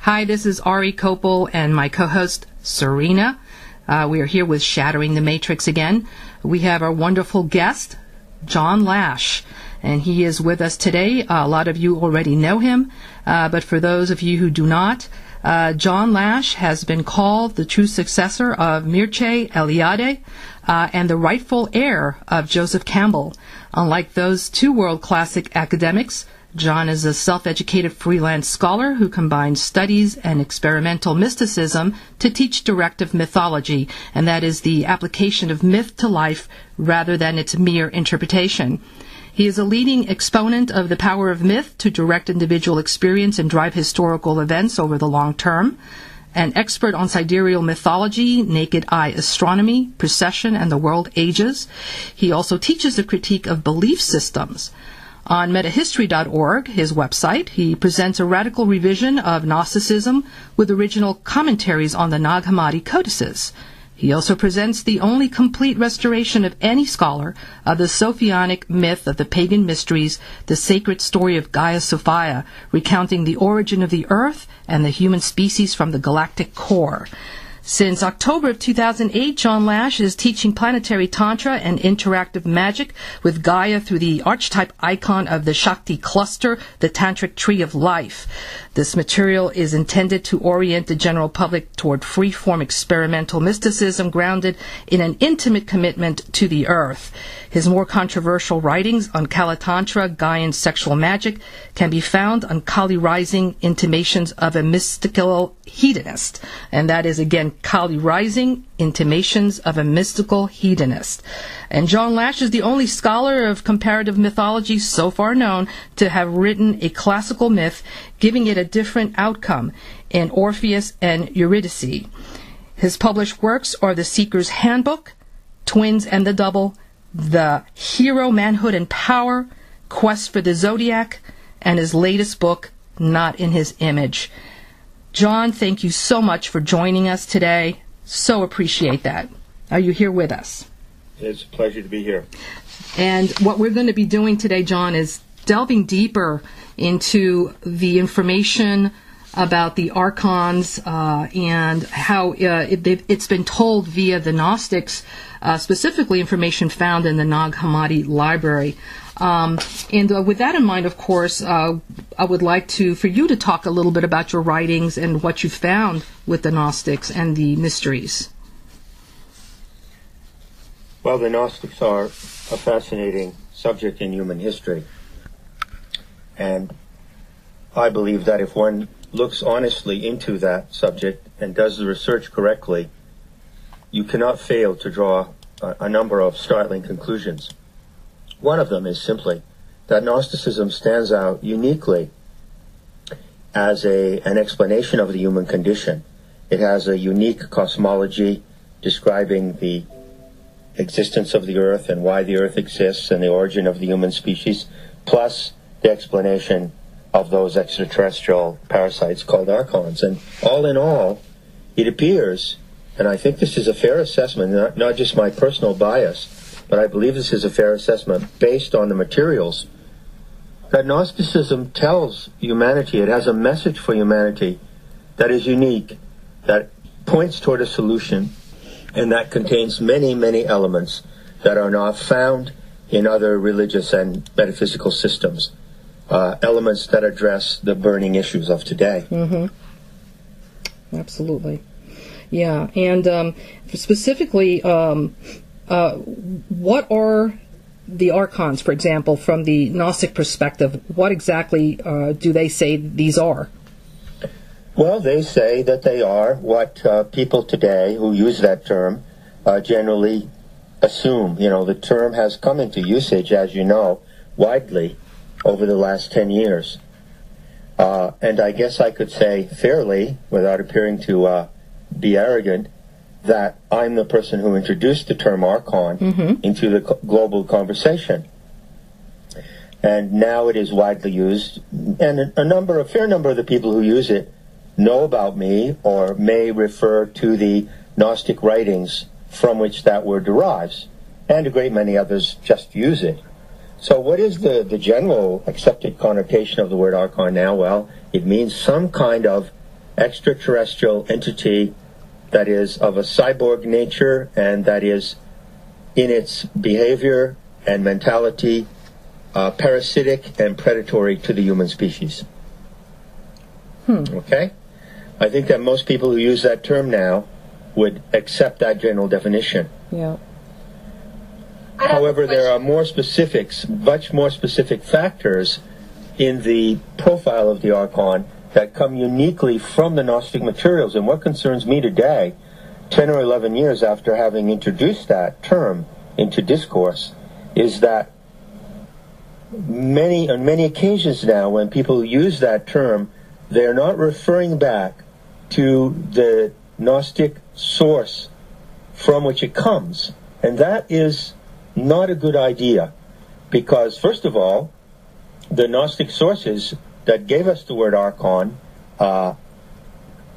Hi, this is Ari Kopel and my co-host, Serena. We are here with Shattering the Matrix again. We have our wonderful guest, John Lash, and he is with us today. A lot of you already know him, but for those of you who do not, John Lash has been called the true successor of Mircea Eliade and the rightful heir of Joseph Campbell. Unlike those two world classic academics, John is a self-educated freelance scholar who combines studies and experimental mysticism to teach directive mythology, and that is the application of myth to life rather than its mere interpretation. He is a leading exponent of the power of myth to direct individual experience and drive historical events over the long term. An expert on sidereal mythology, naked eye astronomy, precession, and the world ages. He also teaches the critique of belief systems. On metahistory.org, his website, he presents a radical revision of Gnosticism with original commentaries on the Nag Hammadi codices. He also presents the only complete restoration of any scholar of the Sophionic myth of the pagan mysteries, the sacred story of Gaia Sophia, recounting the origin of the earth and the human species from the galactic core. Since October of 2008, John Lash is teaching planetary tantra and interactive magic with Gaia through the archetype icon of the Shakti cluster, the Tantric tree of life. This material is intended to orient the general public toward free-form experimental mysticism grounded in an intimate commitment to the earth. His more controversial writings on Kala Tantra, Gaian sexual magic, can be found on Kali Rising, Intimations of a Mystical Hedonist. And that is, again, Kali Rising, Intimations of a Mystical Hedonist. And John Lash is the only scholar of comparative mythology so far known to have written a classical myth, giving it a different outcome in Orpheus and Eurydice. His published works are The Seeker's Handbook, Twins and the Double, The Hero, Manhood and Power, Quest for the Zodiac, and his latest book, Not in His Image. John, thank you so much for joining us today. So appreciate that. Are you here with us? It's a pleasure to be here. And what we're going to be doing today, John, is delving deeper into the information about the Archons and how it's been told via the Gnostics, specifically information found in the Nag Hammadi library. And with that in mind, of course, I would like for you to talk a little bit about your writings and what you found with the Gnostics and the mysteries. Well, the Gnostics are a fascinating subject in human history. And I believe that if one looks honestly into that subject and does the research correctly, you cannot fail to draw a number of startling conclusions. One of them is simply that Gnosticism stands out uniquely as an explanation of the human condition. It has a unique cosmology describing the existence of the earth and why the earth exists and the origin of the human species, plus the explanation of those extraterrestrial parasites called Archons. And all in all, it appears, and I think this is a fair assessment, not just my personal bias, but I believe this is a fair assessment based on the materials, that Gnosticism tells humanity, it has a message for humanity that is unique, that points toward a solution, and that contains many, many elements that are not found in other religious and metaphysical systems, elements that address the burning issues of today. Mm-hmm. Absolutely. Yeah, and specifically, what are the Archons, for example, from the Gnostic perspective? What exactly do they say these are? Well, they say that they are what people today who use that term generally assume. You know, the term has come into usage, as you know, widely over the last 10 years. And I guess I could say fairly, without appearing to be arrogant, that I'm the person who introduced the term Archon into the global conversation. And now it is widely used, and a fair number of the people who use it know about me or may refer to the Gnostic writings from which that word derives, and a great many others just use it. So what is the general accepted connotation of the word Archon now? Well, it means some kind of extraterrestrial entity that is of a cyborg nature and that is in its behavior and mentality parasitic and predatory to the human species. Okay? I think that most people who use that term now would accept that general definition. Yeah. However, there are more specifics, much more specific factors in the profile of the Archon that come uniquely from the Gnostic materials. And what concerns me today, 10 or 11 years after having introduced that term into discourse, is that on many occasions now, when people use that term, they're not referring back to the Gnostic source from which it comes. And that is not a good idea, because first of all, the Gnostic sources that gave us the word Archon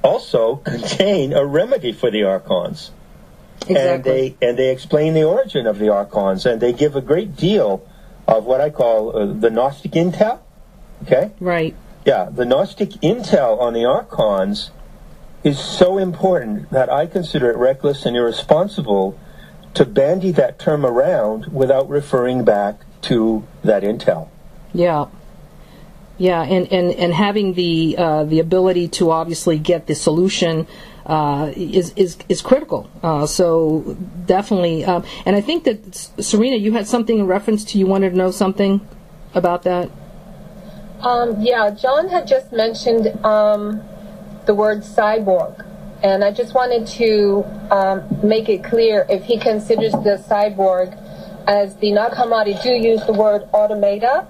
also contain a remedy for the Archons. Exactly. And they explain the origin of the Archons, and they give a great deal of what I call the Gnostic intel. Okay? Right. Yeah, the Gnostic intel on the Archons is so important that I consider it reckless and irresponsible to bandy that term around without referring back to that intel. Yeah. Yeah, and having the ability to obviously get the solution is critical. So definitely, and I think that Serena, you had something in reference to, you wanted to know something about that. Yeah, John had just mentioned the word cyborg, and I just wanted to make it clear if he considers the cyborg, as the Nag Hammadi do use the word automata.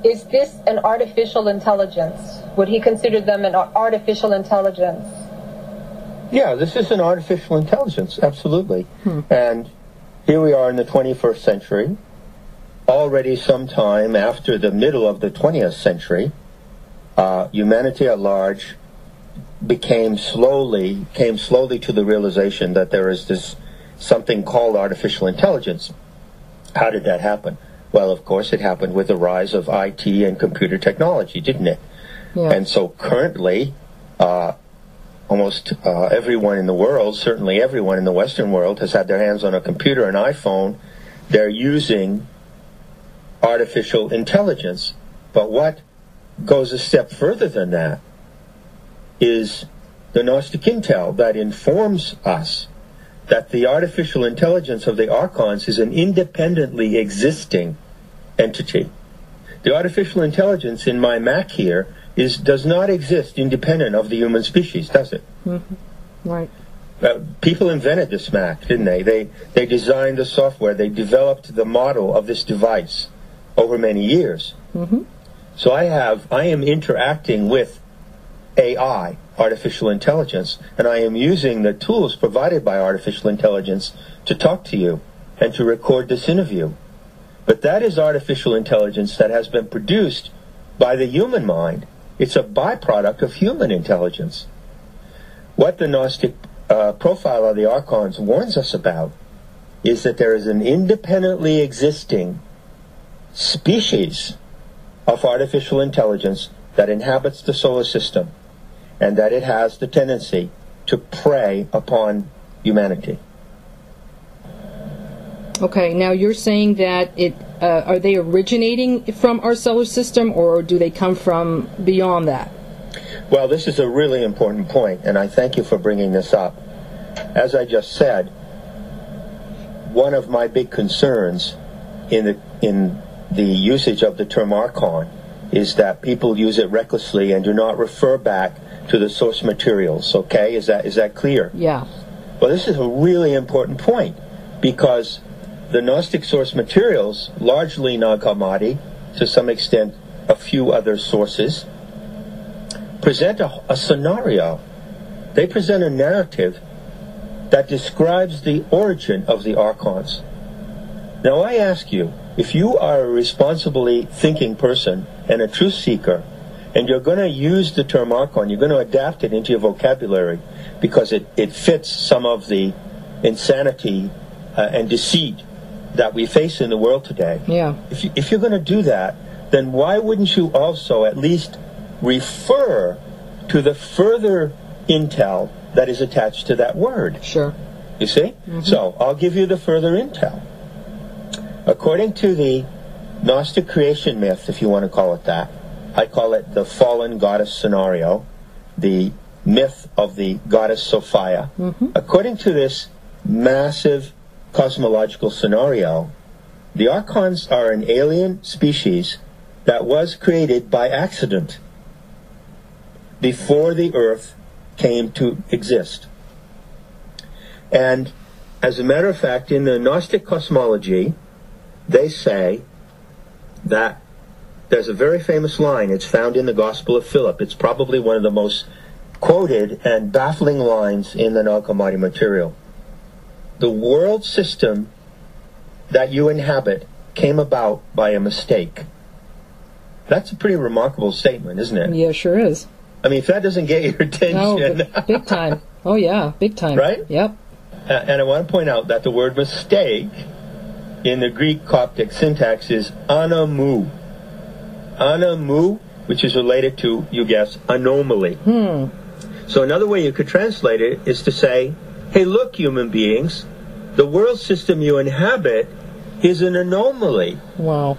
Is this an artificial intelligence? Would he consider them an artificial intelligence? Yeah, this is an artificial intelligence, absolutely. And here we are in the 21st century, already sometime after the middle of the 20th century. Humanity at large came slowly to the realization that there is this something called artificial intelligence. How did that happen? Well, of course, it happened with the rise of IT and computer technology, didn't it? Yeah. And so currently, almost everyone in the world, certainly everyone in the Western world, has had their hands on a computer, an iPhone. They're using artificial intelligence. But what goes a step further than that is the Gnostic intel that informs us that the artificial intelligence of the Archons is an independently existing entity. The artificial intelligence in my Mac here does not exist independent of the human species, does it? Mm-hmm. Right. People invented this Mac, didn't they? They designed the software. They developed the model of this device over many years. Mm-hmm. So I am interacting with AI, artificial intelligence, and I am using the tools provided by artificial intelligence to talk to you and to record this interview. But that is artificial intelligence that has been produced by the human mind. It's a byproduct of human intelligence. What the Gnostic profile of the Archons warns us about is that there is an independently existing species of artificial intelligence that inhabits the solar system, and that it has the tendency to prey upon humanity. Okay, now you're saying that are they originating from our solar system, or do they come from beyond that? Well, this is a really important point, and I thank you for bringing this up. As I just said, one of my big concerns in the usage of the term Archon is that people use it recklessly and do not refer back to the source materials. Okay, is that clear? Yeah. Well, this is a really important point, because the Gnostic source materials, largely Nag Hammadi, to some extent a few other sources, present a scenario. They present a narrative that describes the origin of the Archons. Now I ask you, if you are a responsibly thinking person and a truth seeker, and you're going to use the term Archon, you're going to adapt it into your vocabulary because it fits some of the insanity and deceit that we face in the world today. Yeah. If you're going to do that, then why wouldn't you also at least refer to the further intel that is attached to that word. Sure. You see? So, I'll give you the further intel. According to the Gnostic creation myth, if you want to call it that, I call it the fallen goddess scenario, the myth of the goddess Sophia. According to this massive cosmological scenario, the Archons are an alien species that was created by accident before the Earth came to exist. And as a matter of fact, in the Gnostic cosmology, they say that there's a very famous line. It's found in the Gospel of Philip. It's probably one of the most quoted and baffling lines in the Nag Hammadi material. The world system that you inhabit came about by a mistake. That's a pretty remarkable statement, isn't it? Yeah, sure is. I mean, if that doesn't get your attention... Oh, big time. Oh, yeah, big time. Right? Yep. And I want to point out that the word mistake in the Greek Coptic syntax is anamu. Anamu, which is related to, you guess, anomaly. So another way you could translate it is to say, hey, look, human beings, the world system you inhabit is an anomaly. Wow.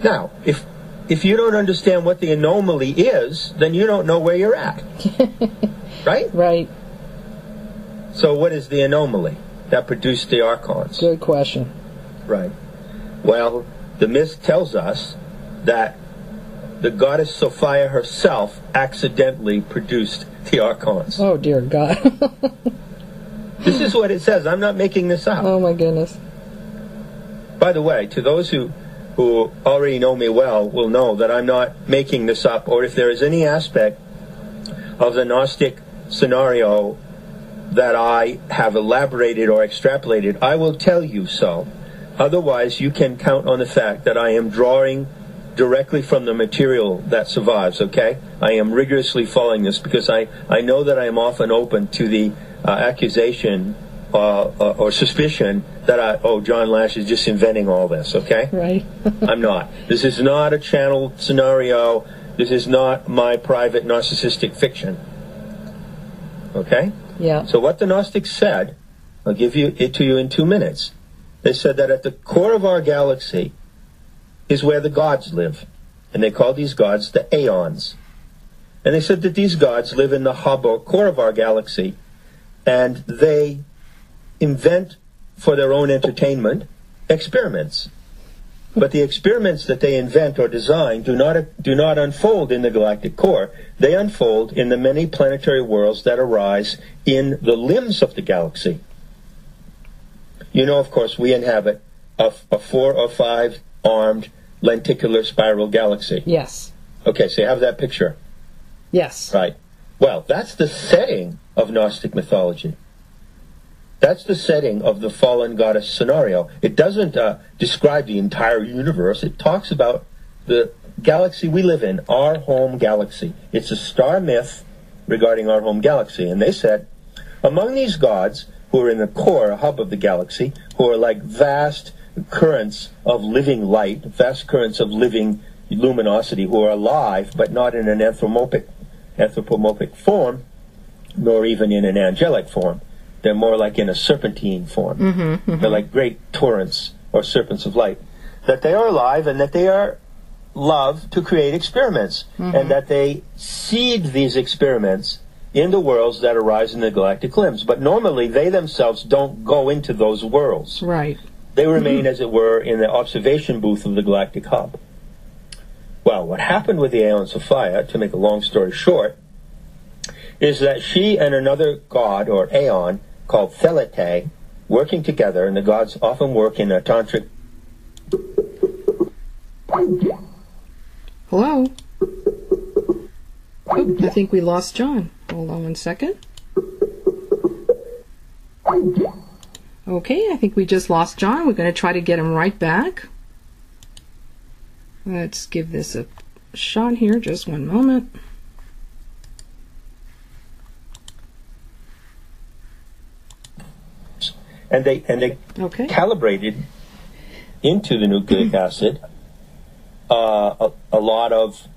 Now, if you don't understand what the anomaly is, then you don't know where you're at. Right? Right. So what is the anomaly that produced the Archons? Good question. Right. Well, the myth tells us that the goddess Sophia herself accidentally produced the Archons. Oh, dear God. This is what it says. I'm not making this up. Oh, my goodness. By the way, to those who already know me well will know that I'm not making this up, or if there is any aspect of the Gnostic scenario that I have elaborated or extrapolated, I will tell you so. Otherwise, you can count on the fact that I am drawing directly from the material that survives, okay? I am rigorously following this because I know that I am often open to the accusation or suspicion that John Lash is just inventing all this, okay? Right. I'm not. This is not a channeled scenario. This is not my private narcissistic fiction. Okay? Yeah. So what the Gnostics said, I'll give it to you in 2 minutes. They said that at the core of our galaxy is where the gods live. And they called these gods the Aeons. And they said that these gods live in the hub or core of our galaxy, and they invent for their own entertainment experiments. But the experiments that they invent or design do not unfold in the galactic core. They unfold in the many planetary worlds that arise in the limbs of the galaxy. You know, of course, we inhabit a 4 or 5 armed lenticular spiral galaxy. Yes. Okay, so you have that picture. Yes. Right. Well, that's the setting of Gnostic mythology. That's the setting of the fallen goddess scenario. It doesn't describe the entire universe. It talks about the galaxy we live in, our home galaxy. It's a star myth regarding our home galaxy. And they said, among these gods who are in the core, a hub of the galaxy, who are like vast currents of living light, vast currents of living luminosity, who are alive, but not in an anthropomorphic form, nor even in an angelic form. They're more like in a serpentine form. They're like great torrents or serpents of light. That they are alive and that they are love to create experiments. And that they seed these experiments in the worlds that arise in the galactic limbs. But normally they themselves don't go into those worlds. Right. They remain, as it were, in the observation booth of the galactic hub. Well, what happened with the Aeon Sophia, to make a long story short, is that she and another god, or Aeon, called Thelete, working together, and the gods often work in a tantric... Hello? Oh, I think we lost John. Hold on 1 second. Okay, I think we just lost John. We're going to try to get him right back. Let's give this a shot here. Just 1 moment. And they Okay. calibrated into the nucleic acid a lot of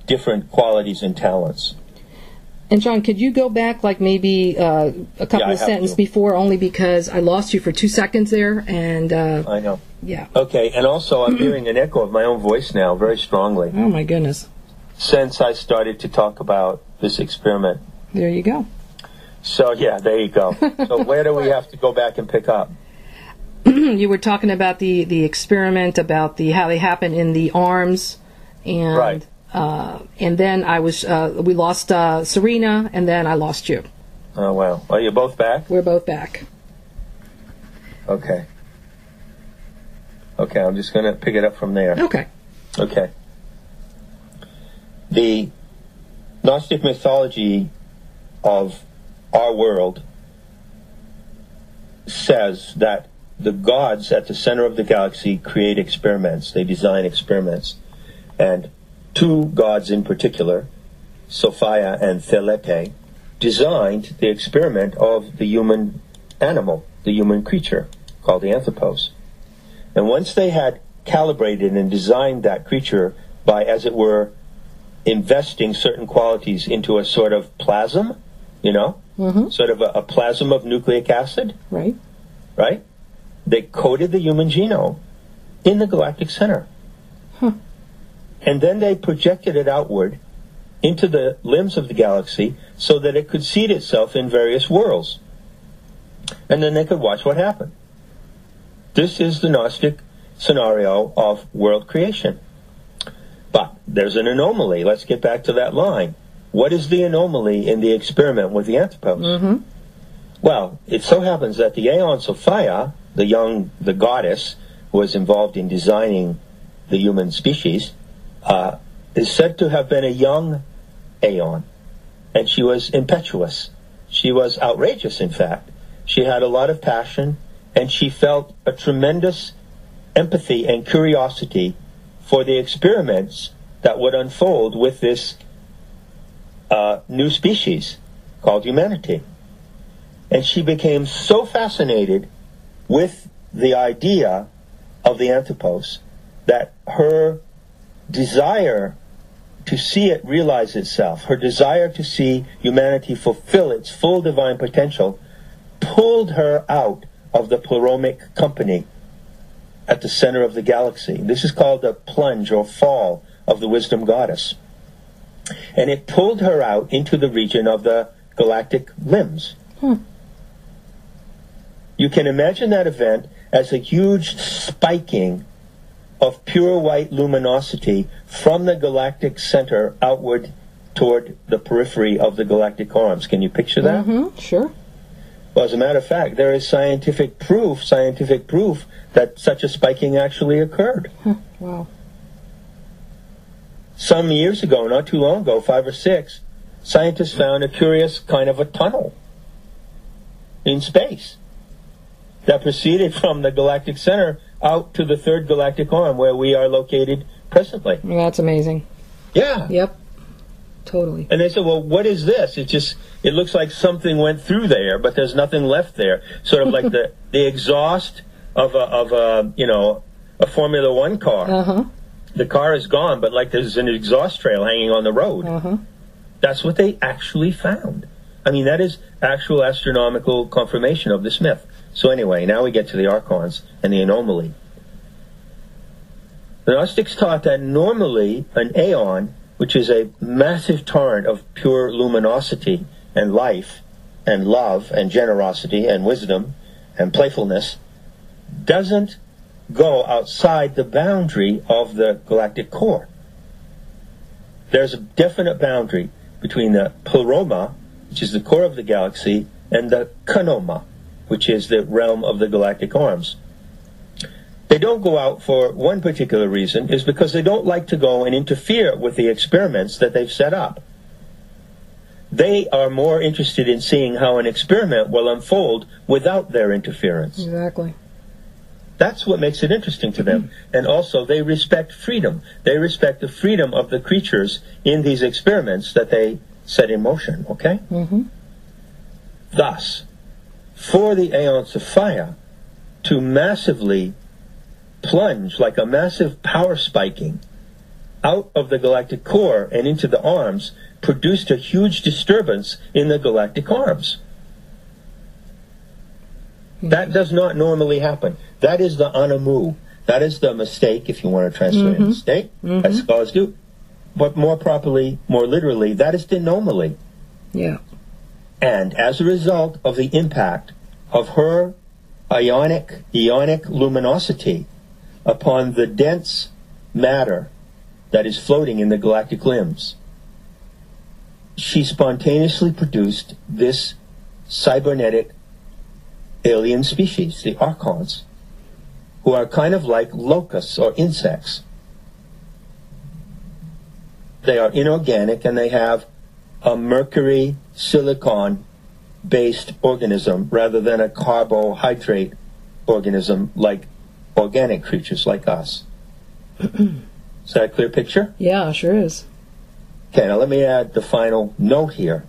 different qualities and talents. And John, could you go back like maybe a couple of sentences before, only because I lost you for 2 seconds there, and I know. Yeah. Okay, and also I'm hearing an echo of my own voice now, very strongly. Oh my goodness. Since I started to talk about this experiment. There you go. So yeah, there you go. So where do we have to go back and pick up? You were talking about the experiment, about how they happen in the arms, and right. And then we lost Serena, and then I lost you. Oh wow! Are you both back? We're both back. Okay. Okay, I'm just going to pick it up from there. Okay. Okay. The Gnostic mythology of our world says that the gods at the center of the galaxy create experiments. They design experiments. And two gods in particular, Sophia and Thelete, designed the experiment of the human animal, the human creature, called the anthropos. And once they had calibrated and designed that creature by, as it were, investing certain qualities into a sort of plasm, sort of a plasm of nucleic acid, right? They coded the human genome in the galactic center. Huh. And then they projected it outward into the limbs of the galaxy so that it could seed itself in various worlds. And then they could watch what happened. This is the Gnostic scenario of world creation. But there's an anomaly. Let's get back to that line. What is the anomaly in the experiment with the anthropos? Mm-hmm. Well, it so happens that the Aeon Sophia, the goddess who was involved in designing the human species, is said to have been a young Aeon. And she was impetuous. She was outrageous, in fact. She had a lot of passion, and she felt a tremendous empathy and curiosity for the experiments that would unfold with this new species called humanity. And she became so fascinated with the idea of the anthropos that her desire to see it realize itself, her desire to see humanity fulfill its full divine potential, pulled her out of the pleromic company at the center of the galaxy. This is called the plunge or fall of the wisdom goddess. And it pulled her out into the region of the galactic limbs. You can imagine that event as a huge spiking of pure white luminosity from the galactic center outward toward the periphery of the galactic arms. Can you picture that? Mm-hmm, sure. Well, as a matter of fact, there is scientific proof that such a spiking actually occurred. Wow. Some years ago, not too long ago, 5 or 6, scientists found a curious kind of a tunnel in space that proceeded from the galactic center out to the third galactic arm where we are located presently. That's amazing. Yeah. Yep. Totally. And they said, well, what is this? It looks like something went through there, but there's nothing left there. Sort of like the exhaust of a Formula One car. Uh-huh. The car is gone, but like there's an exhaust trail hanging on the road. Uh-huh. That's what they actually found. I mean, that is actual astronomical confirmation of this myth. So anyway, now we get to the Archons and the anomaly. The Gnostics taught that normally an aeon, which is a massive torrent of pure luminosity and life and love and generosity and wisdom and playfulness, doesn't go outside the boundary of the galactic core. There's a definite boundary between the pleroma, which is the core of the galaxy, and the kanoma, which is the realm of the galactic arms. They don't go out for one particular reason, is because they don't like to go and interfere with the experiments that they've set up. They are more interested in seeing how an experiment will unfold without their interference. Exactly. That's what makes it interesting to them. And also, they respect freedom. They respect the freedom of the creatures in these experiments that they set in motion, okay? Mm-hmm. Thus, for the Aeon Sophia to massively plunge, like a massive power spiking, out of the galactic core and into the arms produced a huge disturbance in the galactic arms. That does not normally happen. That is the anamu. That is the mistake, if you want to translate it. Mistake, as scholars do. But more properly, more literally, that is the anomaly. Yeah. And as a result of the impact of her ionic luminosity upon the dense matter that is floating in the galactic limbs, she spontaneously produced this cybernetic alien species, the Archons, who are kind of like locusts or insects. They are inorganic, and they have a mercury silicon-based organism rather than a carbohydrate organism like organic creatures like us. Is that a clear picture? Yeah, sure is. Okay, now let me add the final note here.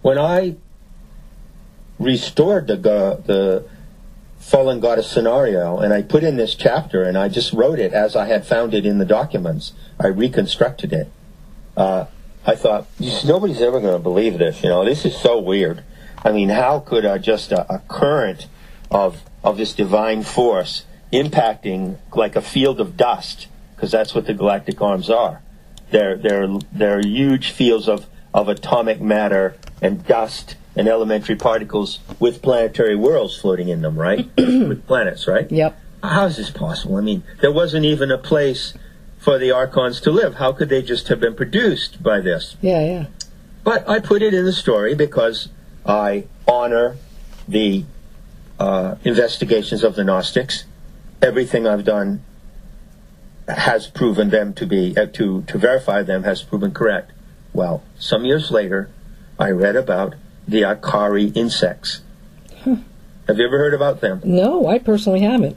When I restored the fallen goddess scenario, and I put in this chapter, and I just wrote it as I had found it in the documents. I reconstructed it. I thought, nobody's ever going to believe this. This is so weird. I mean, how could just a current of this divine force impacting like a field of dust, because that's what the galactic arms are. They're huge fields of atomic matter and dust and elementary particles with planetary worlds floating in them, right? With planets, right? Yep. How is this possible? I mean, there wasn't even a place for the Archons to live. How could they just have been produced by this? Yeah. But I put it in the story because I honor the investigations of the Gnostics. Everything I've done has proven them to be, to verify them has proven correct. Well, some years later, I read about the Akari insects. Have you ever heard about them? No, I personally haven't.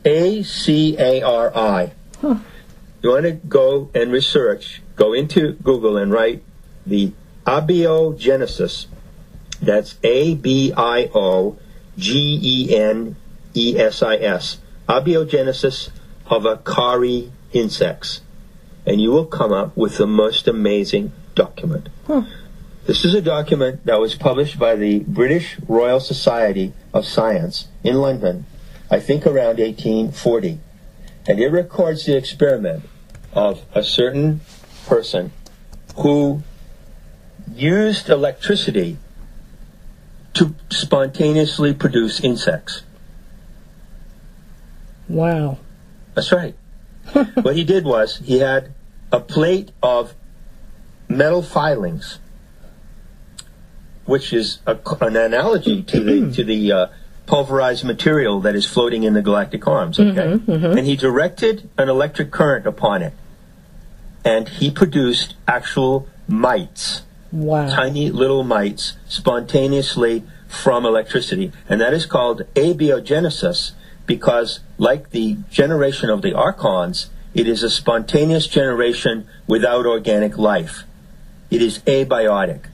ACARI. You want to go and research, go into Google and write the abiogenesis. That's ABIOGENESIS. Abiogenesis of Akari insects. And you will come up with the most amazing document. This is a document that was published by the British Royal Society of Science in London, I think around 1840. And it records the experiment of a certain person who used electricity to spontaneously produce insects. Wow. That's right. What he did was he had a plate of metal filings, which is an analogy to the pulverized material that is floating in the galactic arms. Okay, and he directed an electric current upon it, and he produced actual mites. Wow. Tiny little mites spontaneously from electricity, and that is called abiogenesis because, like the generation of the Archons, it is a spontaneous generation without organic life. It is abiotic.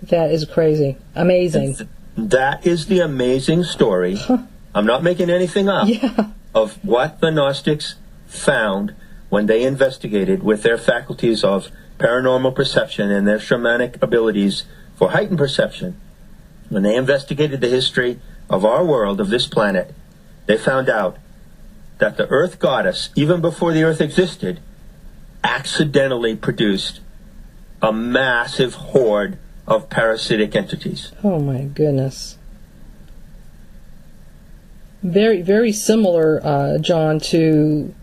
That is crazy. Amazing. That is the amazing story. I'm not making anything up. Yeah. Of what the Gnostics found when they investigated with their faculties of paranormal perception and their shamanic abilities for heightened perception. When they investigated the history of our world, of this planet, they found out that the Earth goddess, even before the Earth existed, accidentally produced a massive horde of parasitic entities. Oh my goodness. Very, very similar, John, to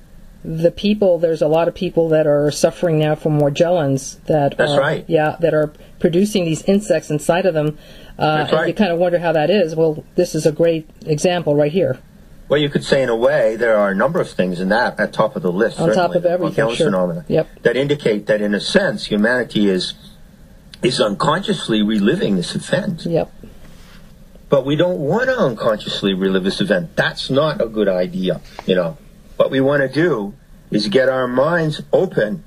the people. There's a lot of people that are suffering now from Morgellons that That's right. Yeah, that are producing these insects inside of them. That's right. And you kind of wonder how that is. Well, this is a great example right here. Well, you could say, in a way, there are a number of things in that at top of the list. On top of everything, sure. Phenomena, yep. That indicate that, in a sense, humanity is unconsciously reliving this event. Yep. But we don't want to unconsciously relive this event. That's not a good idea, What we want to do is get our minds open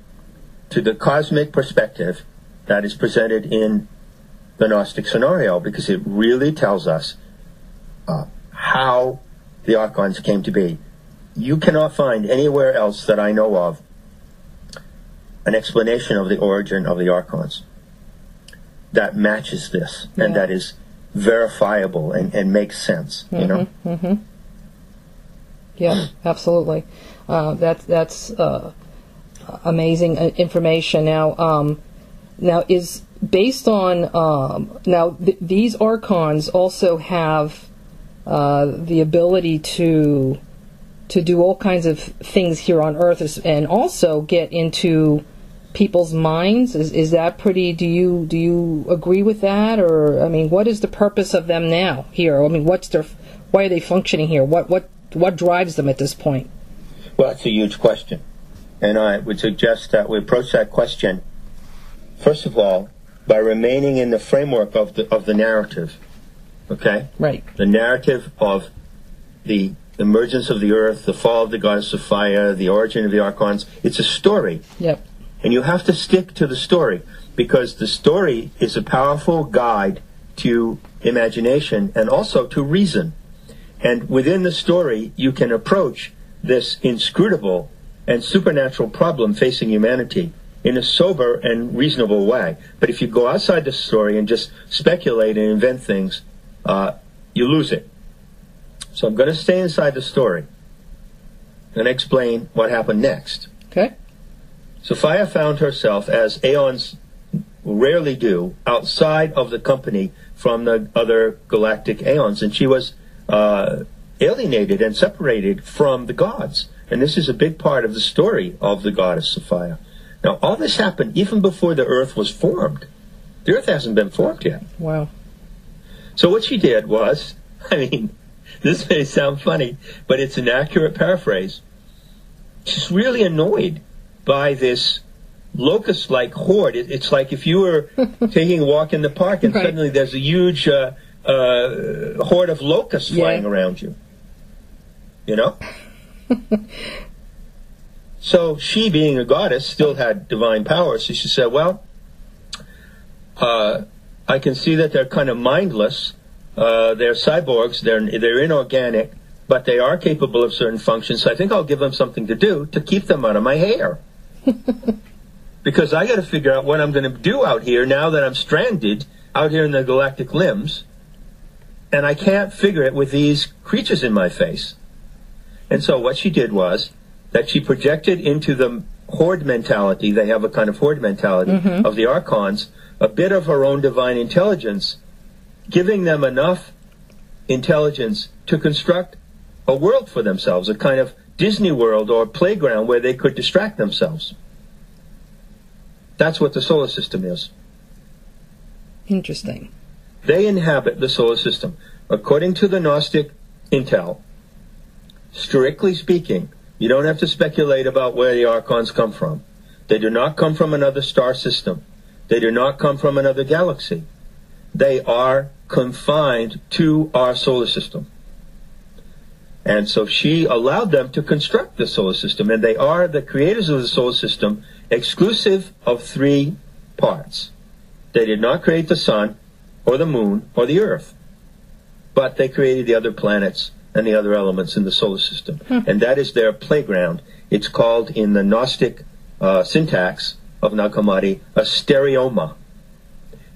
to the cosmic perspective that is presented in the Gnostic scenario, because it really tells us how the Archons came to be. You cannot find anywhere else that I know of an explanation of the origin of the Archons that matches this and that is verifiable and makes sense, you know? Mm-hmm. Yeah, absolutely. That's amazing information. Now is based on these Archons also have the ability to do all kinds of things here on Earth and also get into people's minds. Is that pretty? Do you agree with that, or I mean, what is the purpose of them now here? I mean, why are they functioning here? What drives them at this point? Well, that's a huge question, and I would suggest that we approach that question first of all by remaining in the framework of the narrative. Okay, right. The narrative of the emergence of the Earth, the fall of the goddess of fire, the origin of the Archons. It's a story. Yep. And you have to stick to the story, because the story is a powerful guide to imagination and also to reason. And within the story, you can approach this inscrutable and supernatural problem facing humanity in a sober and reasonable way. But if you go outside the story and just speculate and invent things, you lose it. So I'm going to stay inside the story and explain what happened next. Okay. Sophia found herself, as aeons rarely do, outside of the company from the other galactic aeons, and she was alienated and separated from the gods. And this is a big part of the story of the goddess Sophia. Now, all this happened even before the Earth was formed. The Earth hasn't been formed yet. Wow. So what she did was, I mean, this may sound funny, but it's an accurate paraphrase. She's really annoyed by this locust-like horde. It's like if you were taking a walk in the park and suddenly there's a huge horde of locusts flying around you. You know? So she, being a goddess, still had divine power. So she said, well, I can see that they're kind of mindless. They're cyborgs. They're inorganic, but they are capable of certain functions. So I think I'll give them something to do to keep them out of my hair. Because I got to figure out what I'm going to do out here now that I'm stranded out here in the galactic limbs, and I can't figure it with these creatures in my face. And so what she did was that she projected into the horde mentality, they have a kind of horde mentality of the Archons, a bit of her own divine intelligence, giving them enough intelligence to construct a world for themselves, a kind of Disney World or playground where they could distract themselves. That's what the solar system is. Interesting. They inhabit the solar system. According to the Gnostic intel, strictly speaking, you don't have to speculate about where the Archons come from. They do not come from another star system. They do not come from another galaxy. They are confined to our solar system. And so she allowed them to construct the solar system, and they are the creators of the solar system, exclusive of three parts. They did not create the sun or the moon or the earth, but they created the other planets and the other elements in the solar system. And that is their playground. It's called, in the Gnostic syntax of Nag Hammadi, a stereoma.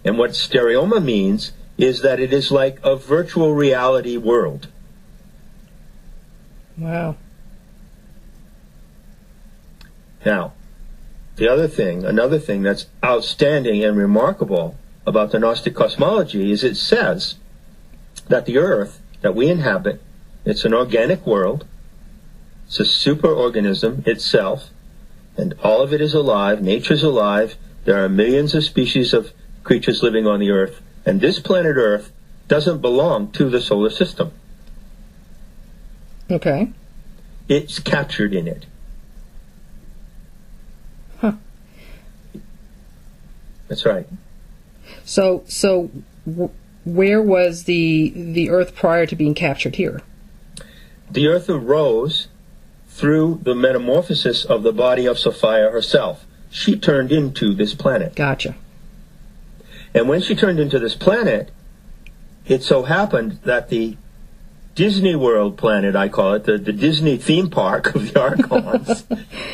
And what stereoma means is that it is like a virtual reality world. Wow. Now, another thing that's outstanding and remarkable about the Gnostic cosmology is it says that the Earth that we inhabit, it's an organic world, it's a superorganism itself, and all of it is alive, nature's alive, there are millions of species of creatures living on the Earth, and this planet Earth doesn't belong to the solar system. Okay. It's captured in it. Huh. That's right. So where was the Earth prior to being captured here? The Earth arose through the metamorphosis of the body of Sophia herself. She turned into this planet. Gotcha. And when she turned into this planet, it so happened that the Disney World planet, I call it, the Disney theme park of the Archons,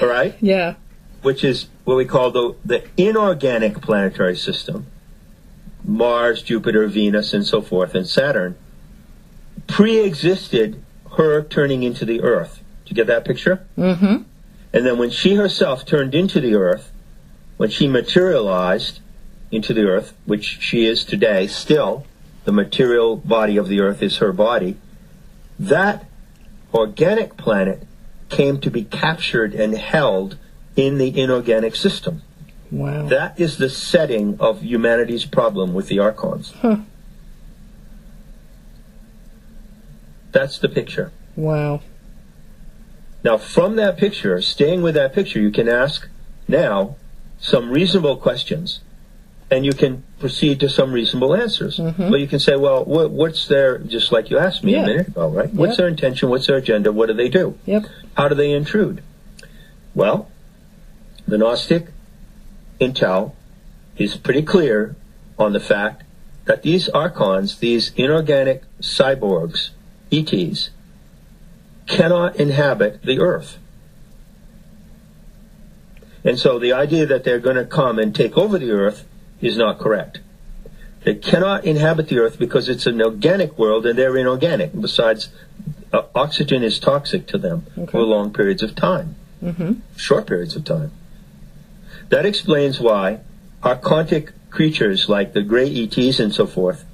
all right? Yeah. Which is what we call the inorganic planetary system, Mars, Jupiter, Venus, and so forth, and Saturn, pre-existed her turning into the Earth. Did you get that picture? Mm-hmm. And then when she herself turned into the Earth, when she materialized into the Earth, which she is today, still, the material body of the Earth is her body, that organic planet came to be captured and held in the inorganic system. Wow. That is the setting of humanity's problem with the Archons. Huh. That's the picture. Wow. Now, from that picture, staying with that picture, you can ask now some reasonable questions, and you can proceed to some reasonable answers. Mm-hmm. Well, you can say, well, what's their, just like you asked me a minute ago, right? What's their intention? What's their agenda? What do they do? Yep. How do they intrude? Well, the Gnostic intel is pretty clear on the fact that these Archons, these inorganic cyborgs, ETs, cannot inhabit the Earth. And so the idea that they're going to come and take over the Earth is not correct. They cannot inhabit the Earth because it's an organic world and they're inorganic. Besides, oxygen is toxic to them for long periods of time, short periods of time. That explains why archontic creatures like the gray ETs and so forth,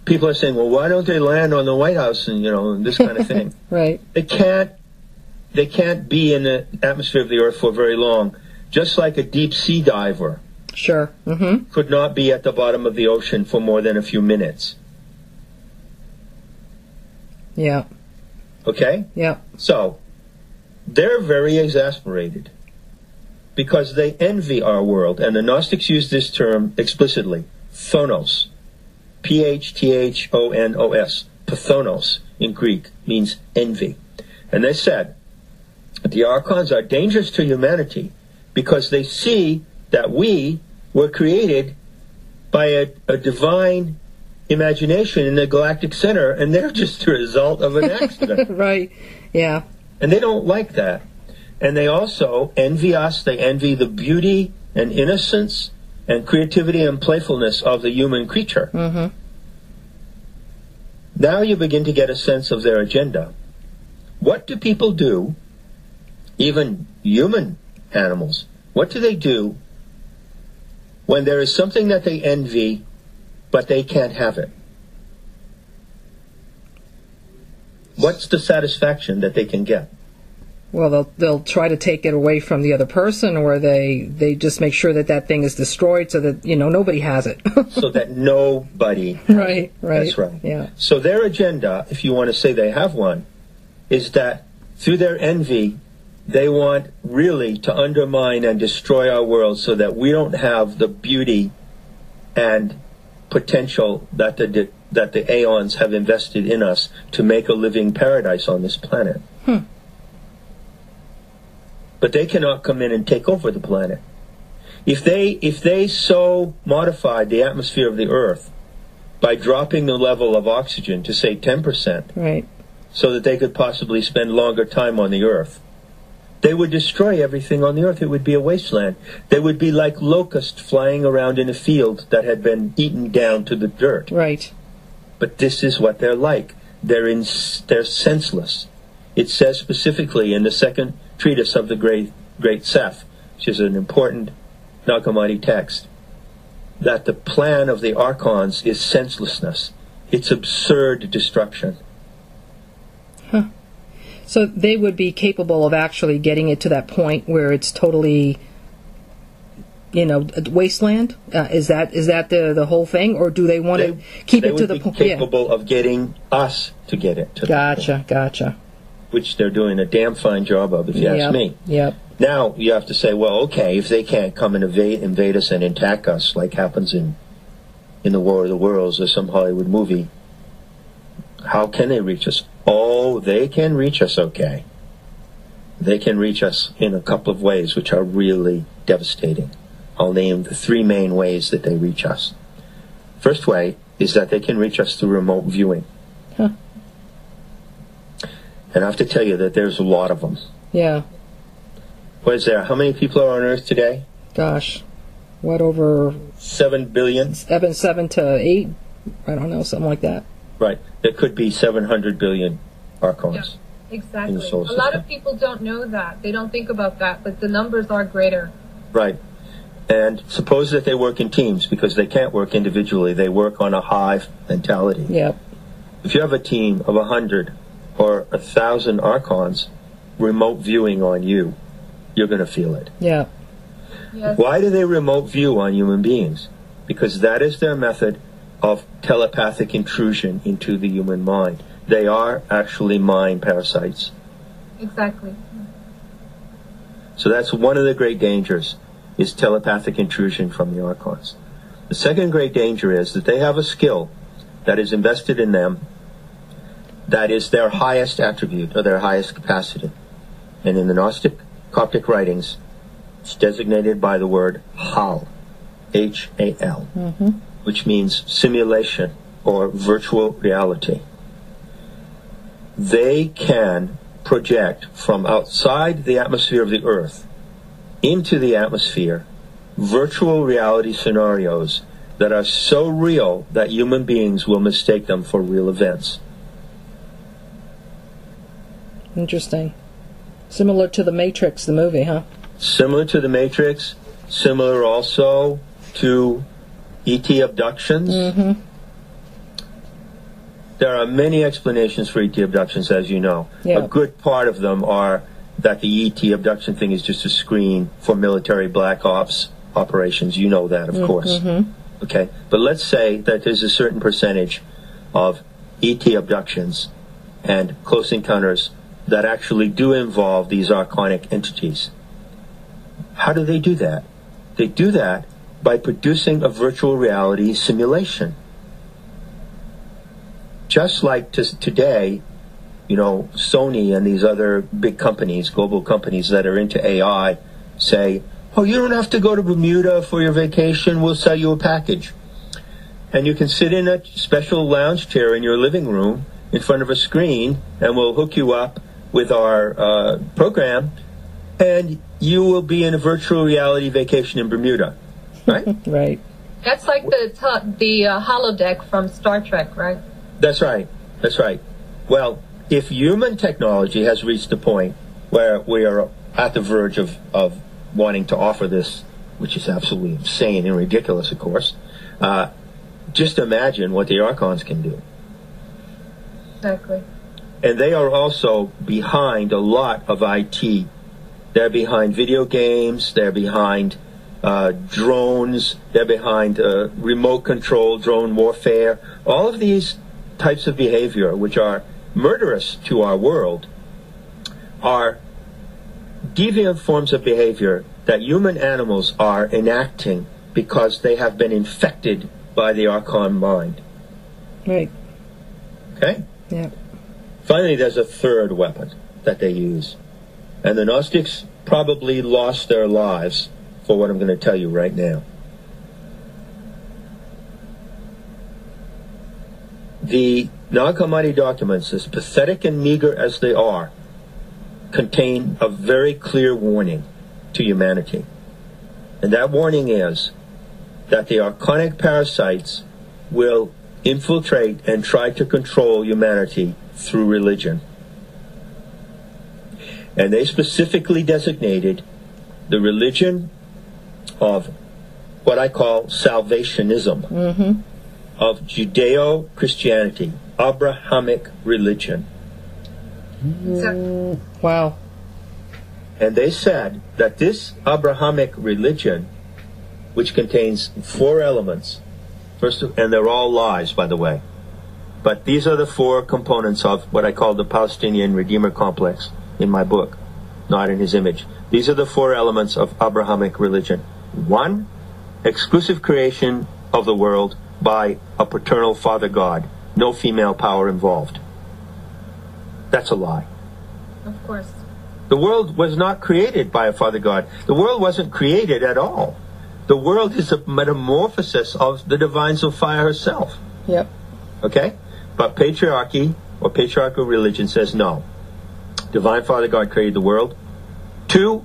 people are saying, well, why don't they land on the White House and, and this kind of thing? Right. They can't be in the atmosphere of the Earth for very long. Just like a deep sea diver Sure. Mm-hmm. could not be at the bottom of the ocean for more than a few minutes. Yeah. Okay? Yeah. So, they're very exasperated because they envy our world. And the Gnostics use this term explicitly. Phonos. P-H-T-H-O-N-O-S. Pathonos in Greek means envy. And they said that the Archons are dangerous to humanity because they see that we were created by a divine imagination in the galactic center, and they're just a result of an accident. Right. Yeah. And they don't like that. And they also envy us. They envy the beauty and innocence and creativity and playfulness of the human creature. Mm-hmm. Now you begin to get a sense of their agenda. What do people do, even human animals, what do they do when there is something that they envy, but they can't have it? What's the satisfaction that they can get? Well, they'll try to take it away from the other person, or they just make sure that thing is destroyed so that, nobody has it. So that nobody... Right. That's right. Yeah. So their agenda, if you want to say they have one, is that through their envy, they want really to undermine and destroy our world so that we don't have the beauty and potential that the aeons have invested in us to make a living paradise on this planet. But they cannot come in and take over the planet. If they so modified the atmosphere of the Earth by dropping the level of oxygen to, say, 10%, right, so that they could possibly spend longer time on the Earth, they would destroy everything on the Earth. It would be a wasteland. They would be like locusts flying around in a field that had been eaten down to the dirt. Right. But this is what they're like. They're senseless. It says specifically in the second treatise of the Great Seth, which is an important Nag Hammadi text, that the plan of the Archons is senselessness. It's absurd destruction. Huh. So they would be capable of actually getting it to that point where it's totally, a wasteland? Is that the whole thing, or do they want to keep it to the point? They would be capable of getting us to get it to that point. Gotcha. Which they're doing a damn fine job of, if you ask me. Yep. Now you have to say, well, okay, if they can't come and invade us and attack us, like happens in the War of the Worlds or some Hollywood movie, how can they reach us? Oh, they can reach us, okay. They can reach us in a couple of ways which are really devastating. I'll name the three main ways that they reach us. First way is that they can reach us through remote viewing. Huh. And I have to tell you that there's a lot of them. Yeah. What is there? How many people are on Earth today? Gosh. What, over 7 billion? 7 to 8? I don't know, something like that. Right. There could be 700 billion Archons. Yeah, exactly. In the solar A system. lot of people don't know that. They don't think about that, but the numbers are greater. Right. And suppose that they work in teams, because they can't work individually. They work on a hive mentality. Yep. If you have a team of 100 or 1,000 Archons remote viewing on you, you're going to feel it. Yeah. Yes. Why do they remote view on human beings? Because that is their method of telepathic intrusion into the human mind. They are actually mind parasites. Exactly. So that's one of the great dangers, is telepathic intrusion from the Archons. The second great danger is that they have a skill that is invested in them that is their highest attribute or their highest capacity. And in the Gnostic Coptic writings, it's designated by the word Hal, H-A-L, which means simulation or virtual reality. They can project from outside the atmosphere of the Earth into the atmosphere virtual reality scenarios that are so real that human beings will mistake them for real events. Interesting. Similar to The Matrix, the movie, huh? Similar to The Matrix, similar also to E.T. abductions. Mm-hmm. There are many explanations for ET abductions, as you know. Yeah. A good part of them are that the ET abduction thing is just a screen for military black ops operations. You know that, of course. Okay? But let's say that there's a certain percentage of ET abductions and close encounters that actually do involve these archonic entities. How do they do that? They do that by producing a virtual reality simulation. Just like today, you know, Sony and these other big companies, global companies that are into AI, say, oh, you don't have to go to Bermuda for your vacation, we'll sell you a package. And you can sit in a special lounge chair in your living room in front of a screen, and we'll hook you up with our program, and you will be in a virtual reality vacation in Bermuda. Right? Right. That's like the holodeck from Star Trek, right? That's right. That's right. Well, if human technology has reached a point where we are at the verge of wanting to offer this, which is absolutely insane and ridiculous, of course, just imagine what the Archons can do. Exactly. And they are also behind a lot of IT. They're behind video games. They're behind drones. They're behind remote control drone warfare. All of these types of behavior, which are murderous to our world, are deviant forms of behavior that human animals are enacting because they have been infected by the Archon mind. Right. Okay? Yeah. Finally, there's a third weapon that they use. And the Gnostics probably lost their lives for what I'm going to tell you right now. The Nag Hammadi documents, as pathetic and meager as they are, contain a very clear warning to humanity. And that warning is that the archonic parasites will infiltrate and try to control humanity through religion. And they specifically designated the religion of what I call salvationism, of Judeo-Christianity, Abrahamic religion. Wow. And they said that this Abrahamic religion, which contains 4 elements, and they're all lies, by the way, but these are the 4 components of what I call the Palestinian Redeemer complex in my book, Not in His Image. These are the 4 elements of Abrahamic religion. 1, exclusive creation of the world by a paternal father God. No female power involved. That's a lie. Of course. The world was not created by a father God. The world wasn't created at all. The world is a metamorphosis of the divine Sophia herself. Yep. Okay? But patriarchy or patriarchal religion says no. Divine Father God created the world. 2,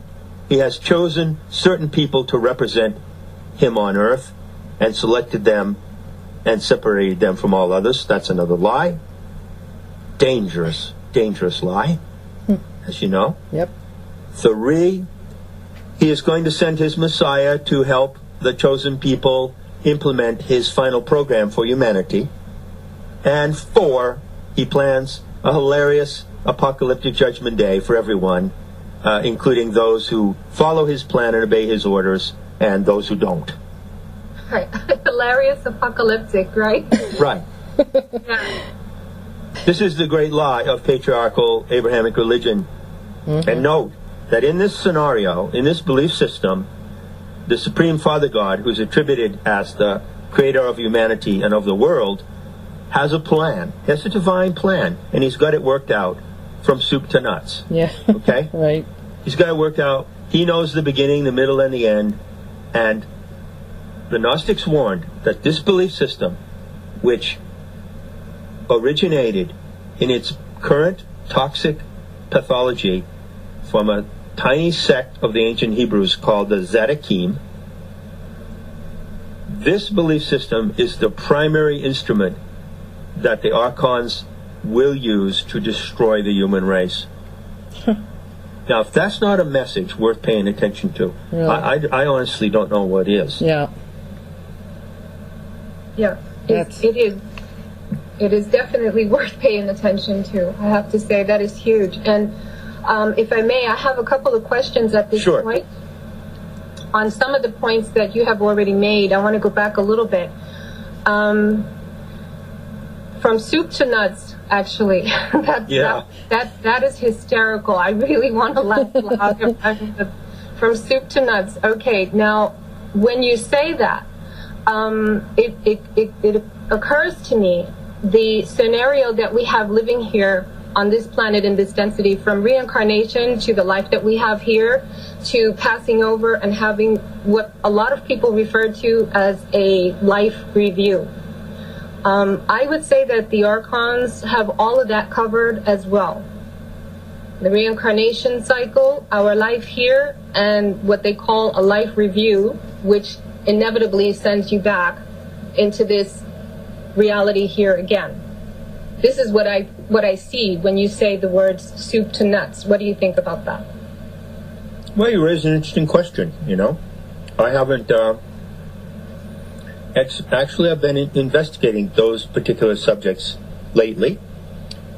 he has chosen certain people to represent him on earth and selected them and separated them from all others. That's another lie. Dangerous, dangerous lie, as you know. Yep. 3, he is going to send his Messiah to help the chosen people implement his final program for humanity. And 4, he plans a hilarious apocalyptic judgment day for everyone, including those who follow his plan and obey his orders, and those who don't. Right. Hilarious apocalyptic, right? Right. Yeah. This is the great lie of patriarchal Abrahamic religion. And note that in this scenario, in this belief system, the Supreme Father God, who's attributed as the creator of humanity and of the world, has a plan. He has a divine plan, and he's got it worked out from soup to nuts. Yeah. Okay? Right. He's got it worked out. He knows the beginning, the middle, and the end. And the Gnostics warned that this belief system, which originated in its current toxic pathology from a tiny sect of the ancient Hebrews called the Zadokim, this belief system is the primary instrument that the Archons will use to destroy the human race. Now, if that's not a message worth paying attention to, really? I honestly don't know what is. Yeah. Yeah, it is. It is definitely worth paying attention to. I have to say that is huge. And if I may, I have a couple of questions at this point. On some of the points that you have already made, I want to go back a little bit. From soup to nuts, actually. That is hysterical. I really want to laugh loud. From soup to nuts. Okay, now, when you say that, it occurs to me the scenario that we have living here on this planet in this density, from reincarnation to the life that we have here, to passing over and having what a lot of people refer to as a life review. I would say that the Archons have all of that covered as well. The reincarnation cycle, our life here, and what they call a life review, which inevitably sends you back into this reality here again. This is what I see when you say the words soup to nuts. What do you think about that? Well, you raise an interesting question, you know. I haven't actually I've been investigating those particular subjects lately,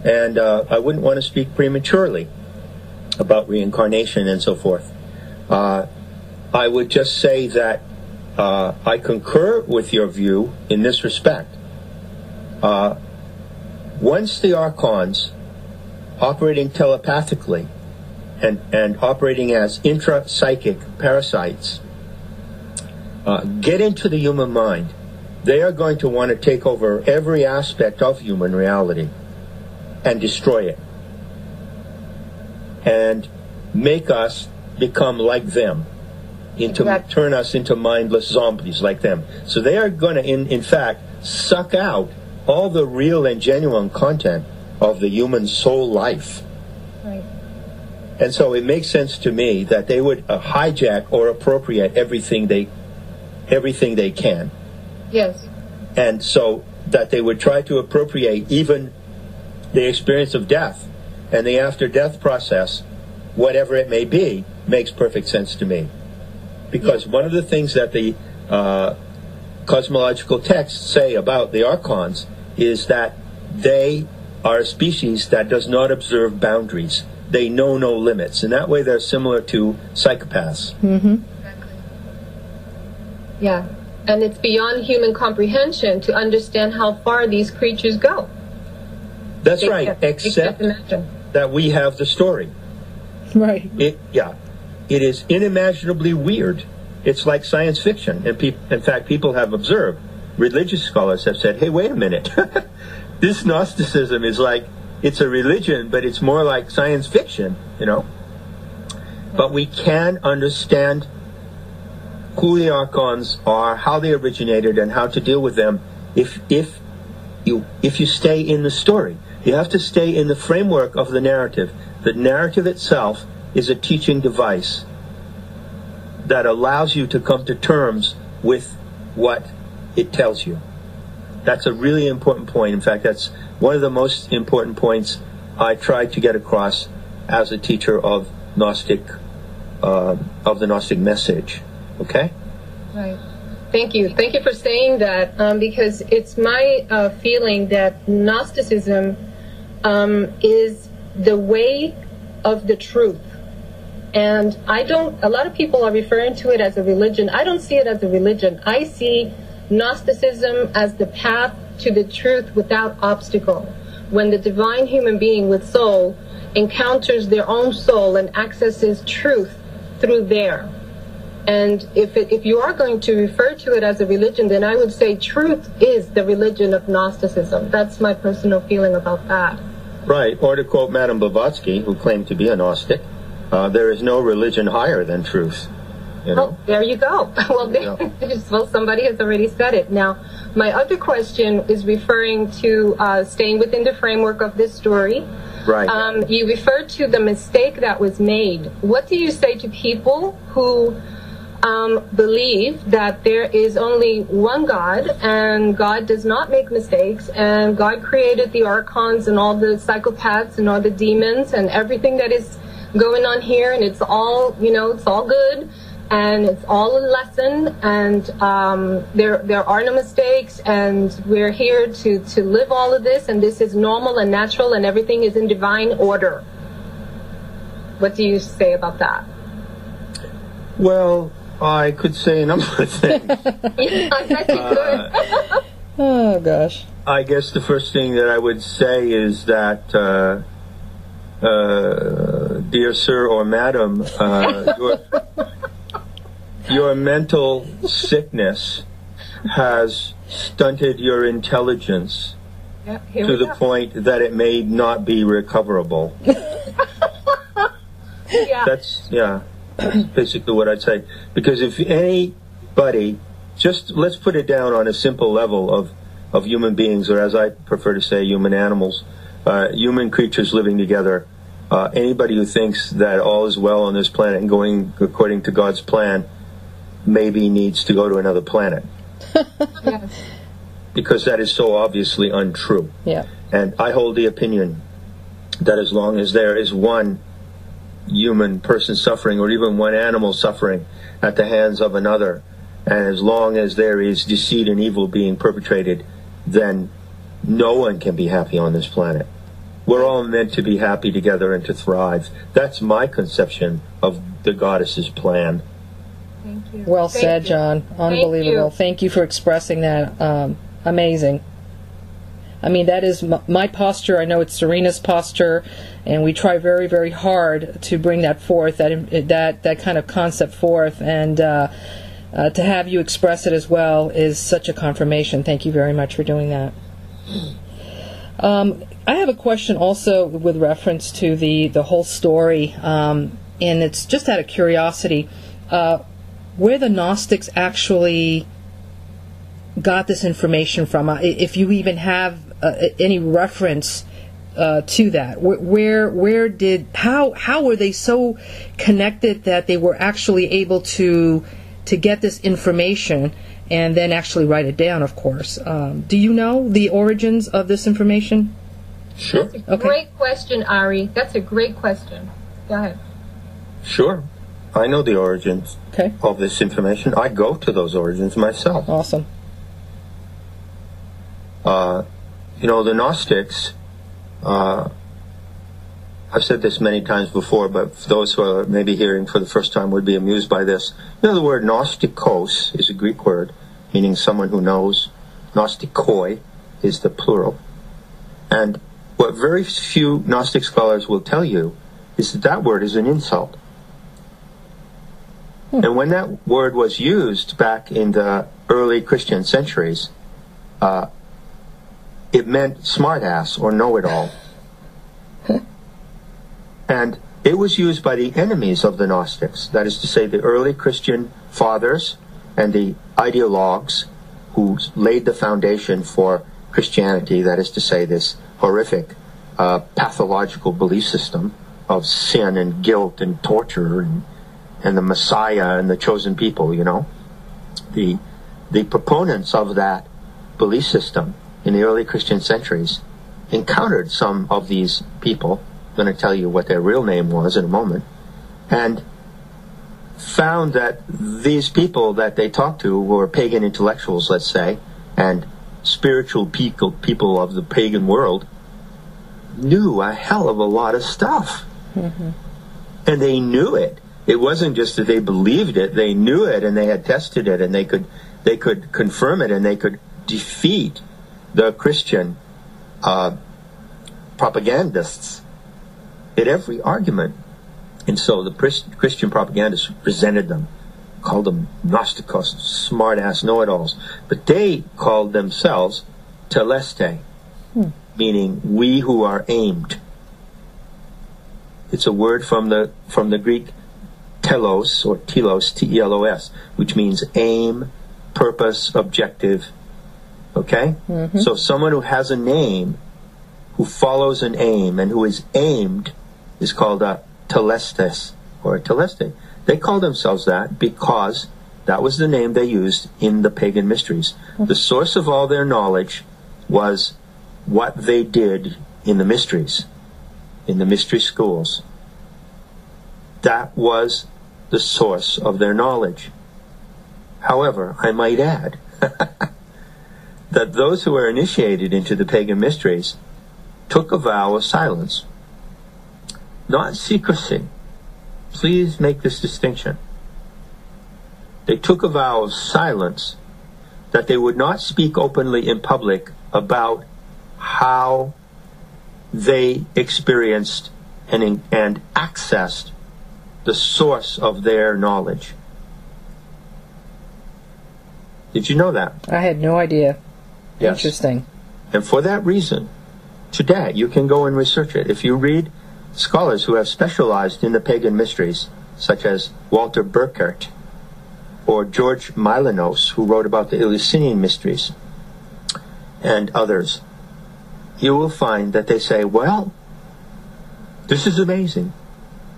and I wouldn't want to speak prematurely about reincarnation and so forth. I would just say that I concur with your view in this respect. Once the Archons, operating telepathically and operating as intra-psychic parasites, get into the human mind, they are going to want to take over every aspect of human reality and destroy it. And make us become like them, turn us into mindless zombies like them. So they are going to, in fact, suck out all the real and genuine content of the human soul life. Right. And so it makes sense to me that they would hijack or appropriate everything they can. Yes. And so that they would try to appropriate even the experience of death and the after-death process, whatever it may be, makes perfect sense to me. Because one of the things that the cosmological texts say about the Archons is that they are a species that does not observe boundaries. They know no limits. In that way, they're similar to psychopaths. Mm-hmm. Exactly. Yeah. And it's beyond human comprehension to understand how far these creatures go. That's right, except that we have the story. Right. It is unimaginably weird. It's like science fiction. And in fact, people have observed, religious scholars have said, hey, wait a minute. This Gnosticism is like, it's a religion, but it's more like science fiction, you know. But we can understand who the Archons are, how they originated, and how to deal with them if you stay in the story. You have to stay in the framework of the narrative. The narrative itself is a teaching device that allows you to come to terms with what it tells you. That's a really important point. In fact, that's one of the most important points I tried to get across as a teacher of the Gnostic message. Okay? Right. Thank you. Thank you for saying that, because it's my feeling that Gnosticism is the way of the truth. And a lot of people are referring to it as a religion. I don't see it as a religion. I see Gnosticism as the path to the truth without obstacle. When the divine human being with soul encounters their own soul and accesses truth through there. And if you are going to refer to it as a religion, then I would say truth is the religion of Gnosticism. That's my personal feeling about that. Right. Or to quote Madame Blavatsky, who claimed to be a Gnostic, there is no religion higher than truth. You know? Oh, there you go. Well, somebody has already said it. Now, my other question is referring to staying within the framework of this story. Right. You referred to the mistake that was made. What do you say to people who believe that there is only one God and God does not make mistakes and God created the Archons and all the psychopaths and all the demons and everything that is going on here, and it's all, it's all good and it's all a lesson, and there are no mistakes, and we're here to live all of this, and this is normal and natural and everything is in divine order? What do you say about that? Well, I could say a number of things. Oh, gosh. I guess the first thing that I would say is that, dear sir or madam, your mental sickness has stunted your intelligence to the point that it may not be recoverable. That's basically what I'd say. Because if anybody, just let's put it down on a simple level of human beings, or as I prefer to say, human animals, human creatures living together, anybody who thinks that all is well on this planet and going according to God's plan maybe needs to go to another planet. Yes. Because that is so obviously untrue. Yeah. And I hold the opinion that as long as there is one human person suffering, or even one animal suffering at the hands of another, and as long as there is deceit and evil being perpetrated, then no one can be happy on this planet. We're all meant to be happy together and to thrive. That's my conception of the goddess's plan. Thank you. Well said, John. Unbelievable. Thank you for expressing that. Amazing. I mean, that is my posture. I know it's Serena's posture, and we try very, very hard to bring that forth, that kind of concept forth, and to have you express it as well is such a confirmation. Thank you very much for doing that. I have a question also with reference to the whole story, and it's just out of curiosity, where the Gnostics actually got this information from, if you even have any reference to that. How were they so connected that they were actually able to get this information and then actually write it down, of course? Do you know the origins of this information? Sure. That's a great question, Ari. That's a great question. Go ahead. Sure. I know the origins of this information. I go to those origins myself. Awesome. The Gnostics, I've said this many times before, but for those who are maybe hearing for the first time would be amused by this. The word Gnostikos is a Greek word, meaning someone who knows. Gnostikoi is the plural. And what very few Gnostic scholars will tell you is that word is an insult. And when that word was used back in the early Christian centuries, it meant smartass or know-it-all. And it was used by the enemies of the Gnostics, that is to say, the early Christian fathers and the ideologues who laid the foundation for Christianity, that is to say, this horrific pathological belief system of sin and guilt and torture and the Messiah and the chosen people, you know. The proponents of that belief system in the early Christian centuries encountered some of these people. I'm going to tell you what their real name was in a moment. And found that these people that they talked to were pagan intellectuals, let's say, and spiritual people of the pagan world knew a hell of a lot of stuff. Mm-hmm. And they knew it. It wasn't just that they believed it, they knew it, and they had tested it, and they could confirm it, and they could defeat the Christian propagandists at every argument. And so the Christian propagandists resented them, called them Gnosticos, smart-ass know-it-alls. But they called themselves teleste, meaning we who are aimed. It's a word from the Greek telos, or telos, T-E-L-O-S, which means aim, purpose, objective. Okay? Mm-hmm. So someone who has a name, who follows an aim, and who is aimed, is called a telestes, or a teleste. They called themselves that because that was the name they used in the pagan mysteries. The source of all their knowledge was what they did in the mysteries, in the mystery schools. That was the source of their knowledge. However, I might add that those who were initiated into the pagan mysteries took a vow of silence. Not secrecy. Please make this distinction. They took a vow of silence that they would not speak openly in public about how they experienced and accessed the source of their knowledge. Did you know that? I had no idea. Yes. Interesting. And for that reason, today you can go and research it. If you read scholars who have specialized in the pagan mysteries, such as Walter Burkert or George Milanos, who wrote about the Eleusinian mysteries, and others, you will find that they say, well, this is amazing.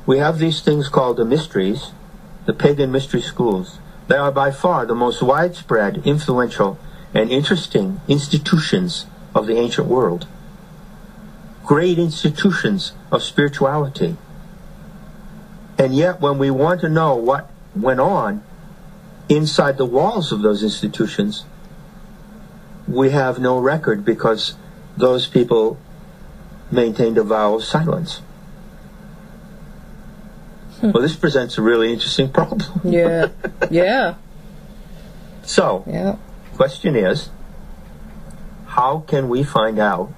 We have these things called the mysteries, the pagan mystery schools. They are by far the most widespread, influential, and interesting institutions of the ancient world. Great institutions of spirituality. And yet, when we want to know what went on inside the walls of those institutions, we have no record because those people maintained a vow of silence. Well, this presents a really interesting problem. Yeah. Yeah. So, yeah. Question is, how can we find out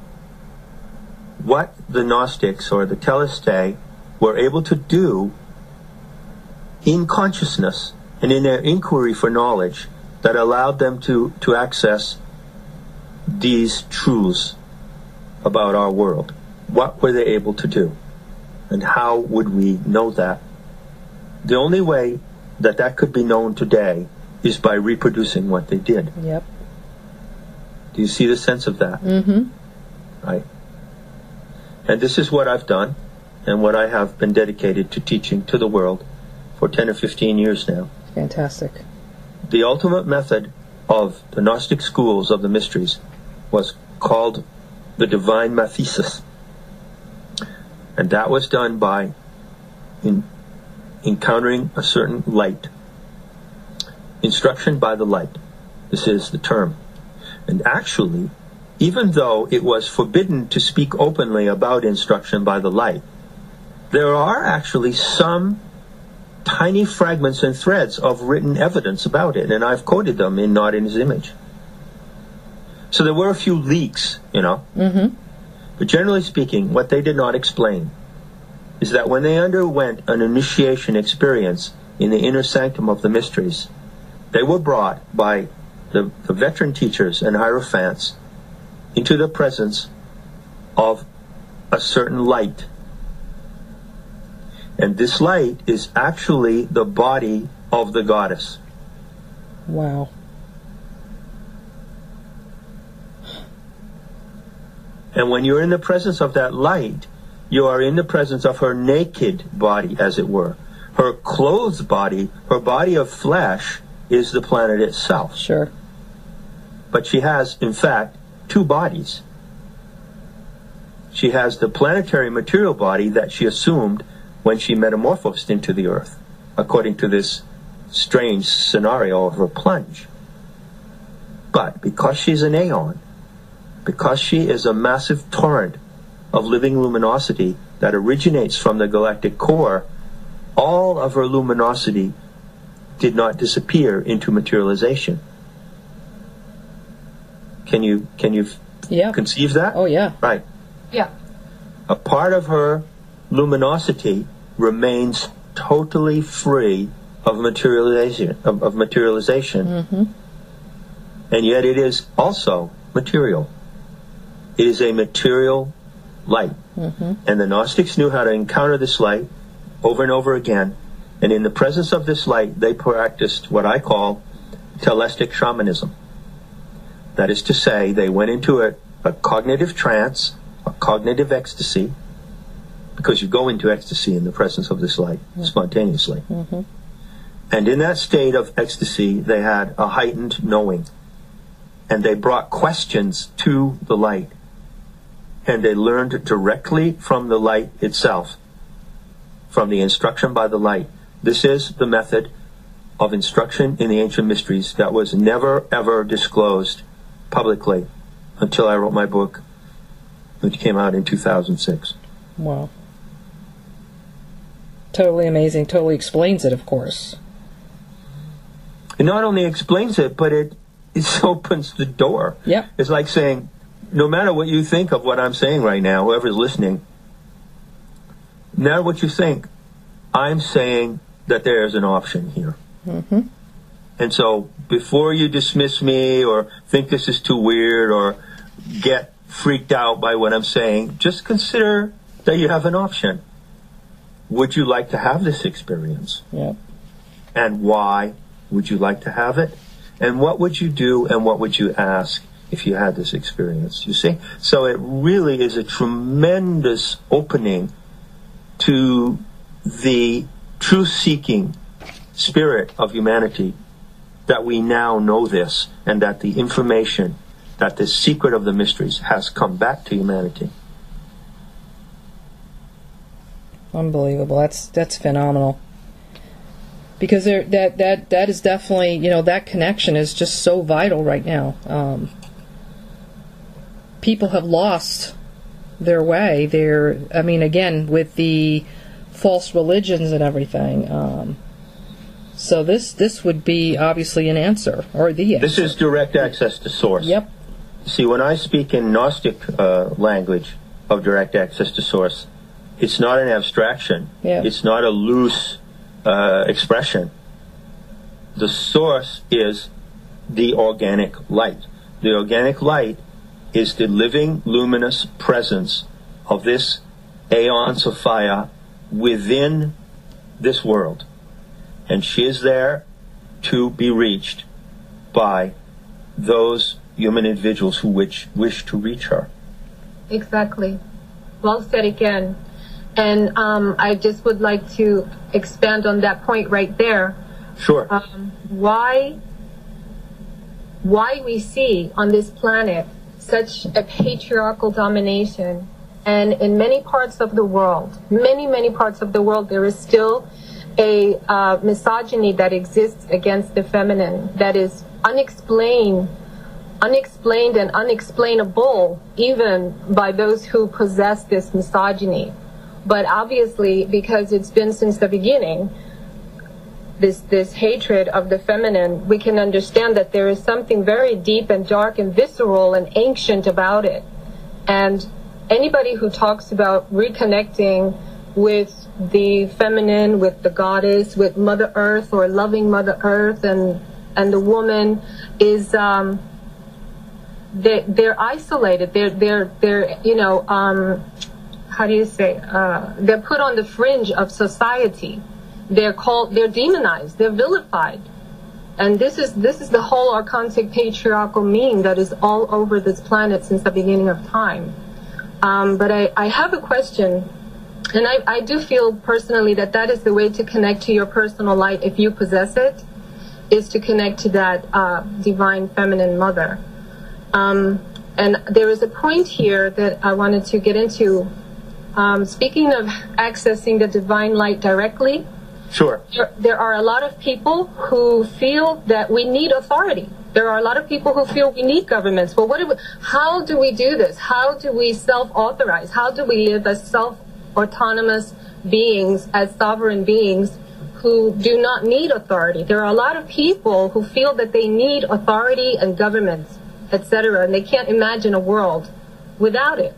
what the Gnostics or the teleste were able to do in consciousness and in their inquiry for knowledge that allowed them to access these truths about our world? What were they able to do? And how would we know that? The only way that could be known today is by reproducing what they did. Yep. Do you see the sense of that? Mm-hmm. Right. And this is what I've done and what I have been dedicated to teaching to the world for 10 or 15 years now. Fantastic. The ultimate method of the Gnostic schools of the mysteries was called the divine mathesis. And that was done by encountering a certain light. Instruction by the light. This is the term. And actually, even though it was forbidden to speak openly about instruction by the light, there are actually some tiny fragments and threads of written evidence about it, and I've quoted them in Not in His Image. So there were a few leaks, you know. Mm-hmm. But generally speaking, what they did not explain is that when they underwent an initiation experience in the inner sanctum of the mysteries, they were brought by the veteran teachers and hierophants into the presence of a certain light. And this light is actually the body of the goddess. Wow. And when you're in the presence of that light, You are in the presence of her naked body, as it were. Her clothed body, her body of flesh, is the planet itself. Sure. But she has, in fact, two bodies. She has the planetary material body that she assumed when she metamorphosed into the Earth, according to this strange scenario of her plunge. But because she's an aeon, because she is a massive torrent of living luminosity that originates from the galactic core, all of her luminosity did not disappear into materialization. Can you conceive that? Oh, yeah. Right. Yeah. A part of her luminosity remains totally free of materialization. Mm-hmm. And yet it is also material. It is a material light. Mm-hmm. And the Gnostics knew how to encounter this light over and over again. And in the presence of this light, they practiced what I call telestic shamanism. That is to say, they went into a cognitive trance, a cognitive ecstasy, because you go into ecstasy in the presence of this light, spontaneously. Mm-hmm. And in that state of ecstasy, they had a heightened knowing. And they brought questions to the light. And they learned directly from the light itself, from the instruction by the light. This is the method of instruction in the ancient mysteries that was never, ever disclosed publicly until I wrote my book, which came out in 2006. Wow. Totally amazing. Totally explains it, of course. It not only explains it, but it opens the door. Yeah. It's like saying, no matter what you think of what I'm saying right now, whoever's listening, no matter what you think, I'm saying that there's an option here. Mm-hmm. And so before you dismiss me or think this is too weird or get freaked out by what I'm saying, just consider that you have an option. Would you like to have this experience? Yeah. And why would you like to have it? And what would you do and what would you ask if you had this experience? You see? So it really is a tremendous opening to the truth-seeking spirit of humanity, that we now know this, and that the information, that the secret of the mysteries has come back to humanity. Unbelievable. That's phenomenal. Because that is definitely, that connection is just so vital right now. People have lost their way. Again, with the false religions and everything. So this would be obviously an answer, or the answer. This is direct access to source. Yep. See, when I speak in Gnostic language of direct access to source, it's not an abstraction. Yeah. It's not a loose expression. The source is the organic light. The organic light is the living, luminous presence of this Aeon Sophia within this world. And she is there to be reached by those human individuals who wish to reach her. Exactly. Well said again. And I just would like to expand on that point right there. Sure. Why we see on this planet such a patriarchal domination, and in many parts of the world, many parts of the world, there is still a misogyny that exists against the feminine that is unexplained and unexplainable even by those who possess this misogyny. But obviously, because it's been since the beginning, this hatred of the feminine, we can understand that there is something very deep and dark and visceral and ancient about it. And anybody who talks about reconnecting with the feminine, with the goddess, with Mother Earth, or loving Mother Earth and the woman, is they're isolated. They're how do you say? They're put on the fringe of society. They're demonized. They're vilified. And this is the whole archontic patriarchal meme that is all over this planet since the beginning of time. But I have a question And I do feel personally that that is the way to connect to your personal light, if you possess it, is to connect to that divine feminine mother. And there is a point here that I wanted to get into. Speaking of accessing the divine light directly, Sure. there are a lot of people who feel that we need authority. There are a lot of people who feel we need governments. Well, how do we do this? How do we self-authorize? How do we live as self-autonomous beings, as sovereign beings who do not need authority? There are a lot of people who feel that they need authority and governments, etc., and they can't imagine a world without it.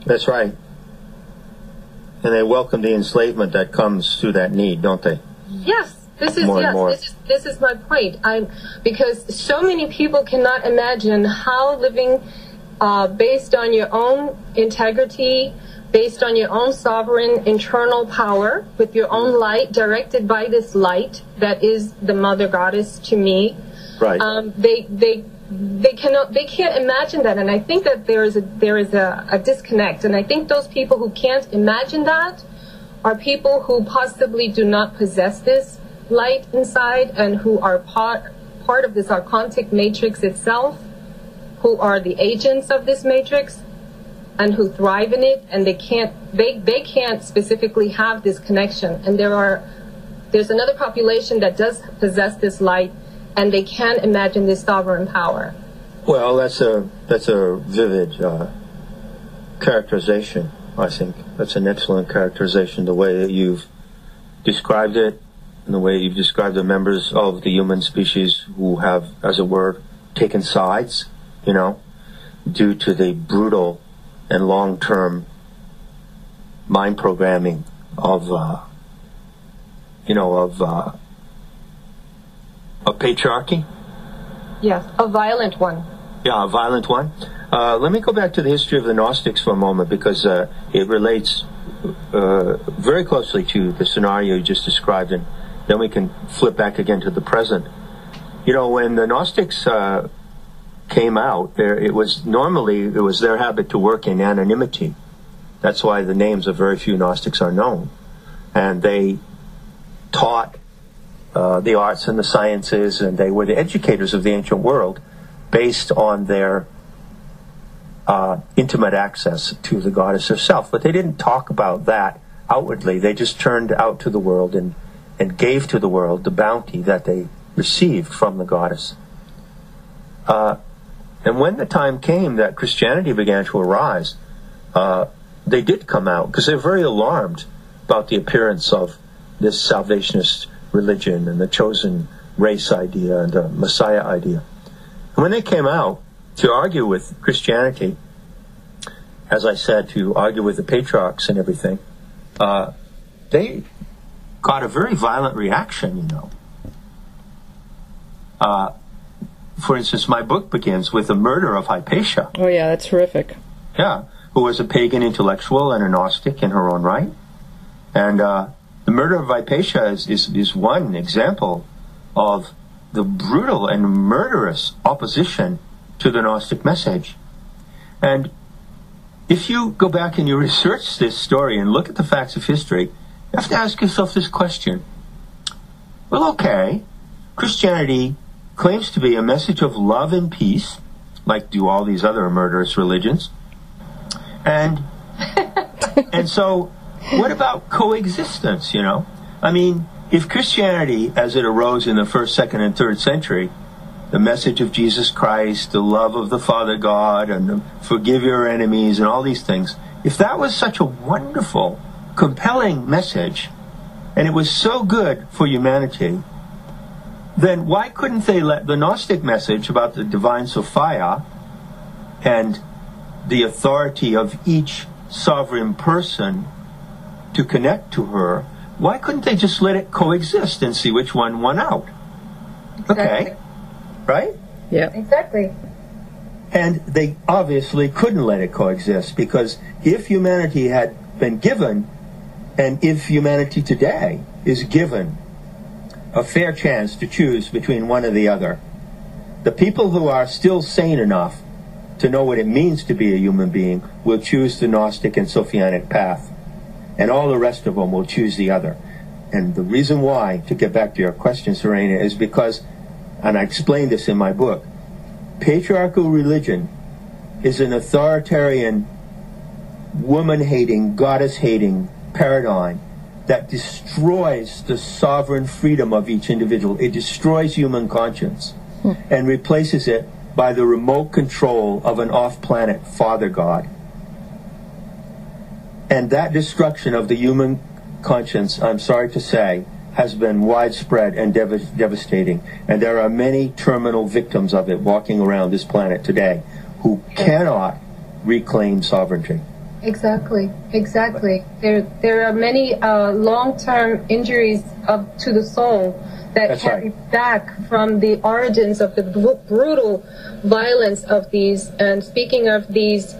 That's right. And they welcome the enslavement that comes through that need, don't they? Yes. This is More and more. This is my point. Because so many people cannot imagine how living based on your own integrity, based on your own sovereign internal power, with your own light, directed by this light that is the Mother Goddess to me. Right. They can't imagine that, and I think that there is a disconnect. And I think those people who can't imagine that are people who possibly do not possess this light inside, and who are part of this archontic matrix itself, who are the agents of this matrix, and who thrive in it, and they can't specifically have this connection. And there's another population that does possess this light, and they can imagine this sovereign power. Well, that's a vivid characterization, I think. That's an excellent characterization, the way that you've described it, and the way you've described the members of the human species who have, as it were, taken sides, due to the brutal and long-term mind programming of patriarchy. Yes, a violent one. Yeah, a violent one. Let me go back to the history of the Gnostics for a moment, because it relates very closely to the scenario you just described, and then we can flip back again to the present. When the Gnostics came out, it was their habit to work in anonymity. That's why the names of very few Gnostics are known. And they taught the arts and the sciences, and they were the educators of the ancient world based on their intimate access to the goddess herself. But they didn't talk about that outwardly. They just turned out to the world and gave to the world the bounty that they received from the goddess. And when the time came that Christianity began to arise, they did come out, because they're very alarmed about the appearance of this salvationist religion and the chosen race idea and the Messiah idea. And when they came out to argue with Christianity, as I said, to argue with the patriarchs and everything, they got a very violent reaction, For instance, my book begins with the murder of Hypatia. Oh, yeah, that's horrific. Yeah, who was a pagan intellectual and a Gnostic in her own right. And the murder of Hypatia is one example of the brutal and murderous opposition to the Gnostic message. And if you go back and you research this story and look at the facts of history, you have to ask yourself this question. Well, okay, Christianity claims to be a message of love and peace, like do all these other murderous religions. And so what about coexistence, I mean, if Christianity, as it arose in the 1st, 2nd, and 3rd century, the message of Jesus Christ, the love of the Father God, and forgive your enemies, and all these things, if that was such a wonderful, compelling message, and it was so good for humanity, then why couldn't they let the Gnostic message about the divine Sophia and the authority of each sovereign person to connect to her, why couldn't they just let it coexist and see which one won out? Exactly. Okay. Right? Yeah. Exactly. And they obviously couldn't let it coexist, because if humanity had been given, and if humanity today is given a fair chance to choose between one or the other, the people who are still sane enough to know what it means to be a human being will choose the Gnostic and Sophianic path. And all the rest of them will choose the other. And the reason why, to get back to your question, Serena, is because, and I explained this in my book, patriarchal religion is an authoritarian, woman-hating, goddess-hating paradigm that destroys the sovereign freedom of each individual. It destroys human conscience and replaces it by the remote control of an off-planet father god. And that destruction of the human conscience, I'm sorry to say, has been widespread and devastating. And there are many terminal victims of it walking around this planet today who cannot reclaim sovereignty. Exactly. There are many long-term injuries to the soul that carry back from the origins of the brutal violence of these. And speaking of these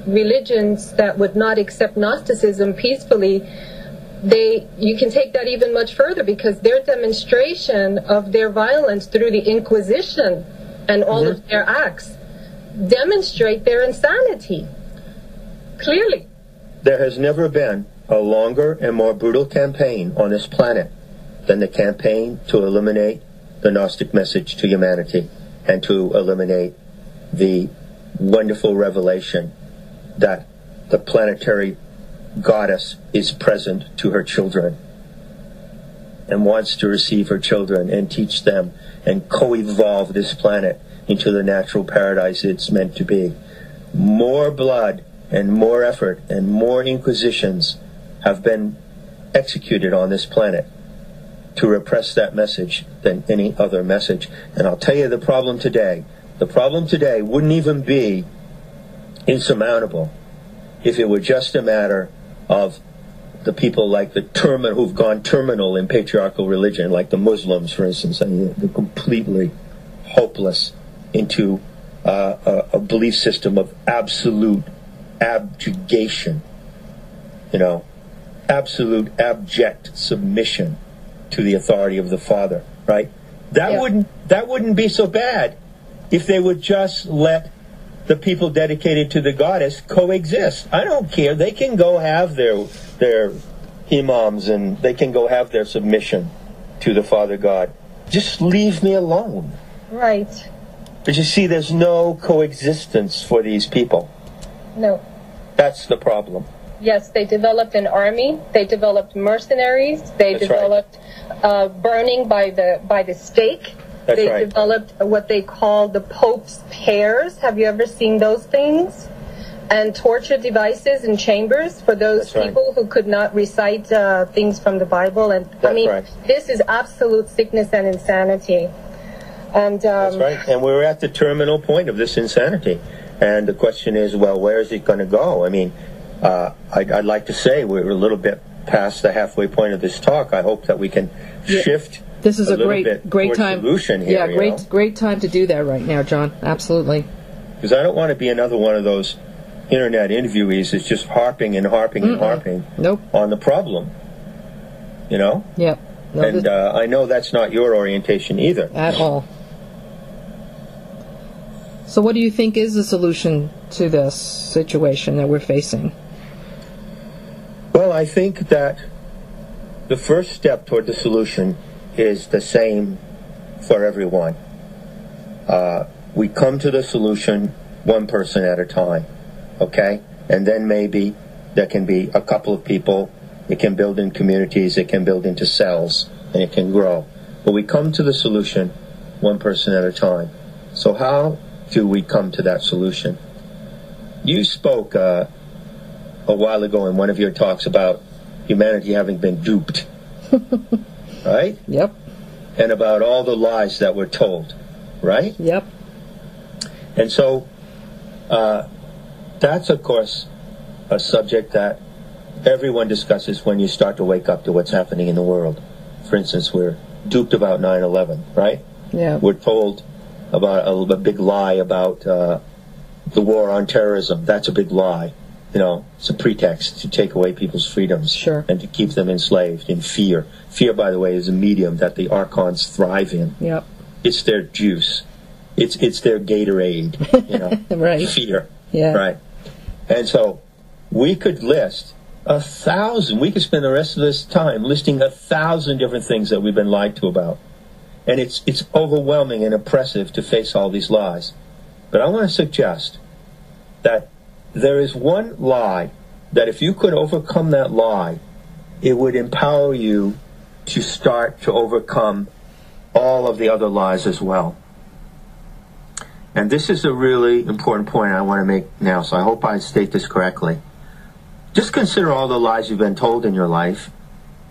religions that would not accept Gnosticism peacefully, you can take that even much further, because their demonstration of their violence through the Inquisition and all of their acts demonstrate their insanity. Clearly. There has never been a longer and more brutal campaign on this planet than the campaign to eliminate the Gnostic message to humanity and to eliminate the wonderful revelation that the planetary goddess is present to her children and wants to receive her children and teach them and co-evolve this planet into the natural paradise it's meant to be. More blood and more effort and more inquisitions have been executed on this planet to repress that message than any other message. And I'll tell you the problem today. The problem today wouldn't even be insurmountable if it were just a matter of the people like who've gone terminal in patriarchal religion, like the Muslims, for instance. I mean, they're completely hopeless into a belief system of absolute abjugation, absolute abject submission to the authority of the Father, right? That wouldn't be so bad if they would just let the people dedicated to the goddess coexist. I don't care. They can go have their imams and they can go have their submission to the Father God. Just leave me alone. Right. But you see, there's no coexistence for these people. No. That's the problem. Yes, they developed an army. They developed mercenaries. They developed burning by the stake. They developed what they call the Pope's pears. Have you ever seen those things? And torture devices in chambers for those people who could not recite things from the Bible. And this is absolute sickness and insanity. And that's right. And we're at the terminal point of this insanity. And the question is, well, where is it going to go? I mean, I'd like to say we're a little bit past the halfway point of this talk. I hope that we can shift. This is a great time. Solution here, great time to do that right now, John. Absolutely. Because I don't want to be another one of those internet interviewees that's just harping and harping and harping on the problem. Yep. No, and I know that's not your orientation either. At all. So what do you think is the solution to this situation that we're facing? Well, I think that the first step toward the solution is the same for everyone. We come to the solution one person at a time, okay? And then maybe there can be a couple of people. It can build in communities, it can build into cells, and it can grow. But we come to the solution one person at a time. So how do we come to that solution? You spoke a while ago in one of your talks about humanity having been duped, right? Yep. And about all the lies that were told, right? Yep. And so that's, of course, a subject that everyone discusses when you start to wake up to what's happening in the world. For instance, we're duped about 9/11, right? Yeah. We're told about a big lie about the war on terrorism. That's a big lie. It's a pretext to take away people's freedoms and to keep them enslaved in fear. Fear, by the way, is a medium that the Archons thrive in. Yep. It's their juice. It's their Gatorade, you know, right. fear. Yeah. Right. And so we could list 1,000. We could spend the rest of this time listing 1,000 different things that we've been lied to about. And it's overwhelming and oppressive to face all these lies. But I want to suggest that there is one lie that if you could overcome that lie, it would empower you to start to overcome all of the other lies as well. And this is a really important point I want to make now, so I hope I state this correctly. Just consider all the lies you've been told in your life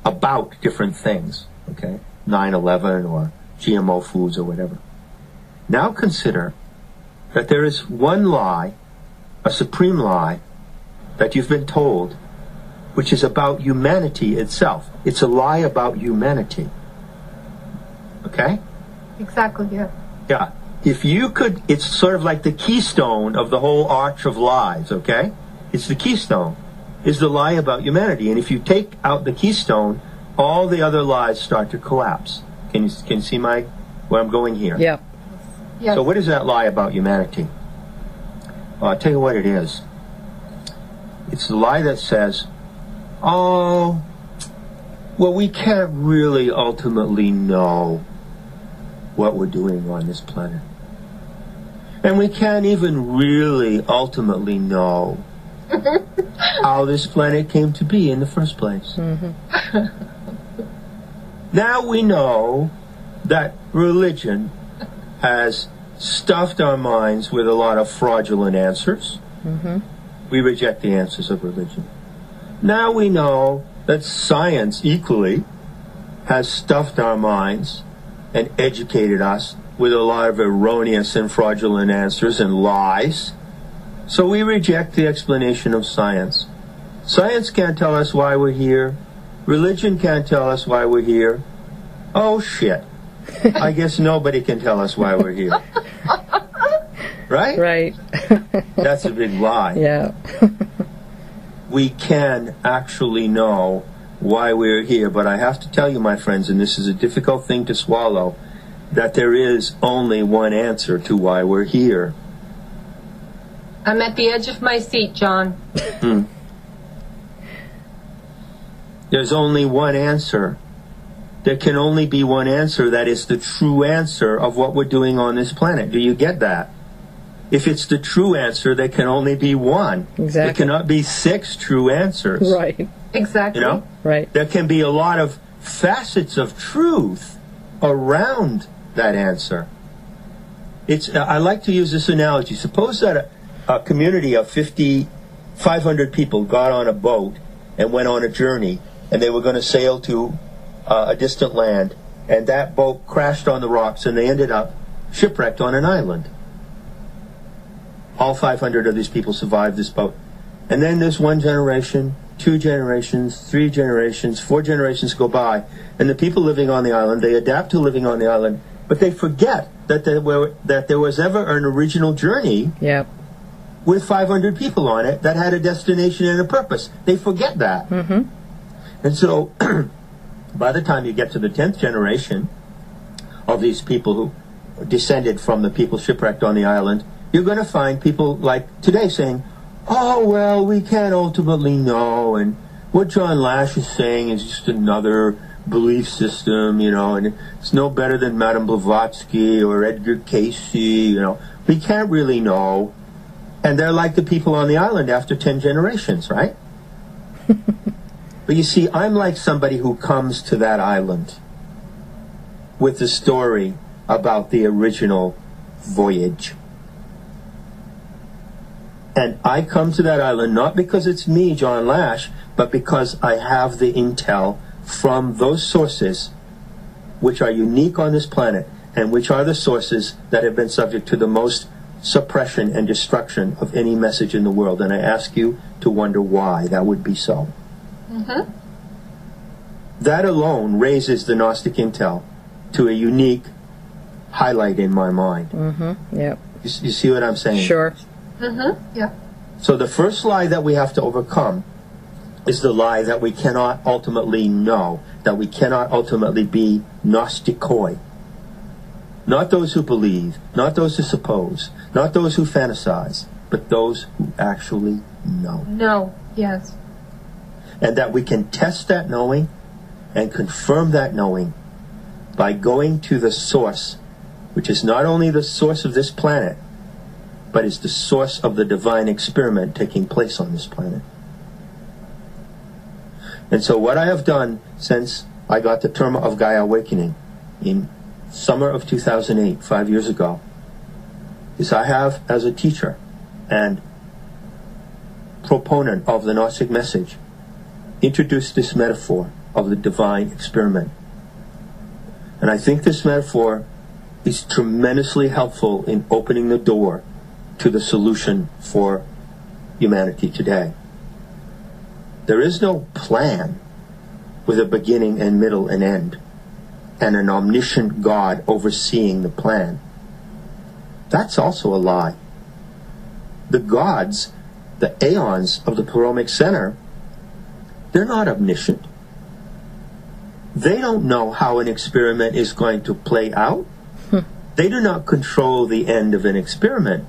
about different things, okay? 9/11 or GMO foods or whatever. Now consider that there is one lie, a supreme lie, that you've been told, which is about humanity itself. It's a lie about humanity. Okay? Exactly, yeah. Yeah. If you could, it's sort of like the keystone of the whole arch of lies, okay? It's the keystone, is the lie about humanity. And if you take out the keystone, all the other lies start to collapse. Can you see where I'm going here? Yeah. Yes. So what is that lie about humanity? Well, I'll tell you what it is. It's the lie that says, oh, well, we can't really ultimately know what we're doing on this planet. And we can't even really ultimately know how this planet came to be in the first place. Mm-hmm. Now we know that religion has stuffed our minds with a lot of fraudulent answers. Mm-hmm. We reject the answers of religion. Now we know that science equally has stuffed our minds and educated us with a lot of erroneous and fraudulent answers and lies. So we reject the explanation of science. Science can't tell us why we're here. Religion can't tell us why we're here. Oh, shit. I guess nobody can tell us why we're here. Right? Right. That's a big lie. Yeah. We can actually know why we're here, but I have to tell you, my friends, and this is a difficult thing to swallow, that there is only one answer to why we're here. I'm at the edge of my seat, John. There's only one answer. There can only be one answer that is the true answer of what we're doing on this planet. Do you get that? If it's the true answer, there can only be one. Exactly. There cannot be 6 true answers. Right. Exactly. You know? Right. There can be a lot of facets of truth around that answer. I like to use this analogy. Suppose that a community of 500 people got on a boat and went on a journey, and they were going to sail to a distant land, and that boat crashed on the rocks, and they ended up shipwrecked on an island. All 500 of these people survived this boat. And then there's 1 generation, 2 generations, 3 generations, 4 generations go by, and the people living on the island, they adapt to living on the island, but they forget that there was ever an original journey with 500 people on it that had a destination and a purpose. They forget that. Mm-hmm. And so by the time you get to the 10th generation of these people who descended from the people shipwrecked on the island, you're going to find people like today saying, oh, well, we can't ultimately know, and what John Lash is saying is just another belief system, you know, and it's no better than Madame Blavatsky or Edgar Casey, you know. We can't really know. And they're like the people on the island after 10 generations, right? But you see, I'm like somebody who comes to that island with the story about the original voyage. And I come to that island not because it's me, John Lash, but because I have the intel from those sources which are unique on this planet and which are the sources that have been subject to the most suppression and destruction of any message in the world. And I ask you to wonder why that would be so. Mm-hmm. That alone raises the Gnostic intel to a unique highlight in my mind. Mm-hmm. Yep. You see what I'm saying? Sure. Mm-hmm. Yeah. So the first lie that we have to overcome is the lie that we cannot ultimately know, that we cannot ultimately be Gnostikoi. Not those who believe, not those who suppose, not those who fantasize, but those who actually know. No, yes. And that we can test that knowing and confirm that knowing by going to the source, which is not only the source of this planet, but is the source of the divine experiment taking place on this planet. And so what I have done since I got the term of Gaia Awakening in summer of 2008, 5 years ago, is I have, as a teacher and proponent of the Gnostic message, introduced this metaphor of the divine experiment. And I think this metaphor is tremendously helpful in opening the door to the solution for humanity today. There is no plan with a beginning and middle and end, and an omniscient God overseeing the plan. That's also a lie. The gods, the aeons of the Pyramic Center, they're not omniscient. They don't know how an experiment is going to play out. They do not control the end of an experiment.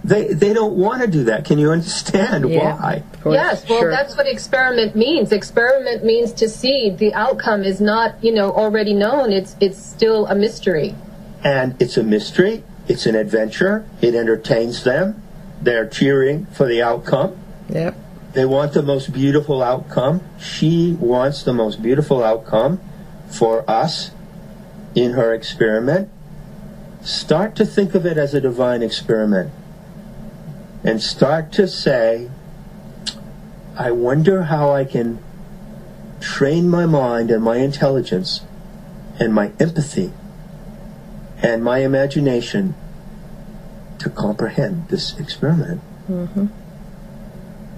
They don't want to do that. Can you understand why? Yes, well, that's what experiment means. Experiment means to see. The outcome is not, already known. It's still a mystery. And it's a mystery. It's an adventure. It entertains them. They're cheering for the outcome. Yep. They want the most beautiful outcome. She wants the most beautiful outcome for us in her experiment. Start to think of it as a divine experiment. And start to say, I wonder how I can train my mind and my intelligence and my empathy and my imagination to comprehend this experiment. Mm-hmm.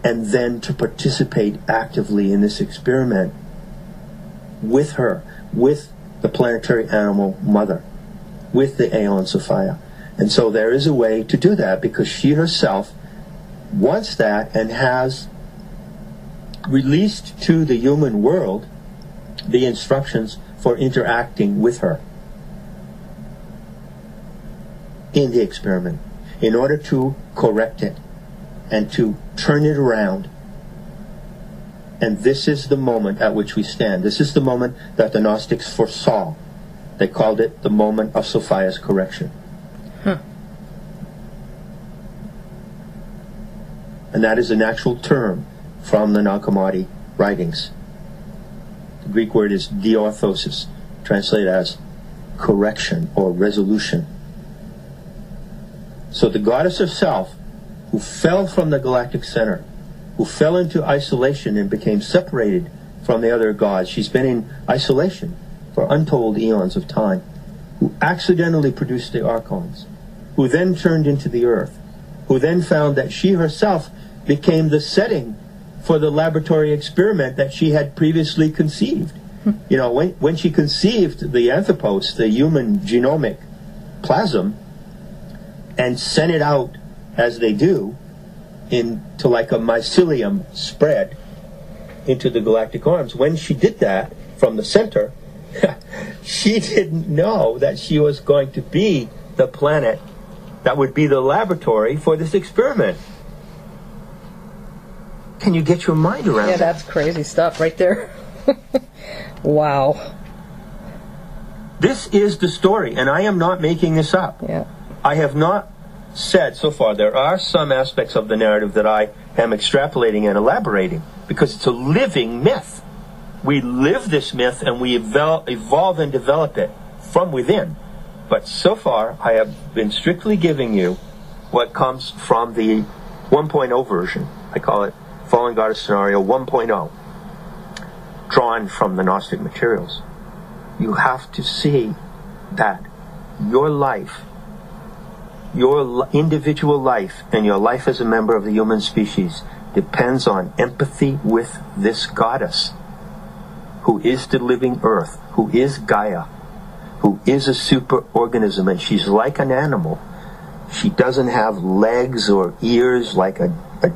And then to participate actively in this experiment with her, with the planetary animal mother, with the Aeon Sophia. And so there is a way to do that, because she herself wants that and has released to the human world the instructions for interacting with her in the experiment in order to correct it and to turn it around. And this is the moment at which we stand. This is the moment that the Gnostics foresaw. They called it the moment of Sophia's correction. And that is an actual term from the Nag Hammadi writings. The Greek word is diorthosis, translated as correction or resolution. So the goddess herself, who fell from the galactic center, who fell into isolation and became separated from the other gods, she's been in isolation for untold eons of time, who accidentally produced the Archons, who then turned into the earth, who then found that she herself became the setting for the laboratory experiment that she had previously conceived. When she conceived the anthropos, the human genomic plasm, and sent it out as they do into like a mycelium spread into the galactic arms, when she did that from the center, she didn't know that she was going to be the planet that would be the laboratory for this experiment. Can you get your mind around Yeah, that's crazy stuff right there. Wow. This is the story, and I am not making this up. Yeah. I have not said so far. There are some aspects of the narrative that I am extrapolating and elaborating, because it's a living myth. We live this myth and we evolve and develop it from within. But so far, I have been strictly giving you what comes from the 1.0 version. I call it Fallen Goddess Scenario 1.0, drawn from the Gnostic materials. You have to see that your life, your individual life, and your life as a member of the human species depends on empathy with this goddess, who is the living earth, who is Gaia, who is a superorganism, and she's like an animal. She doesn't have legs or ears like a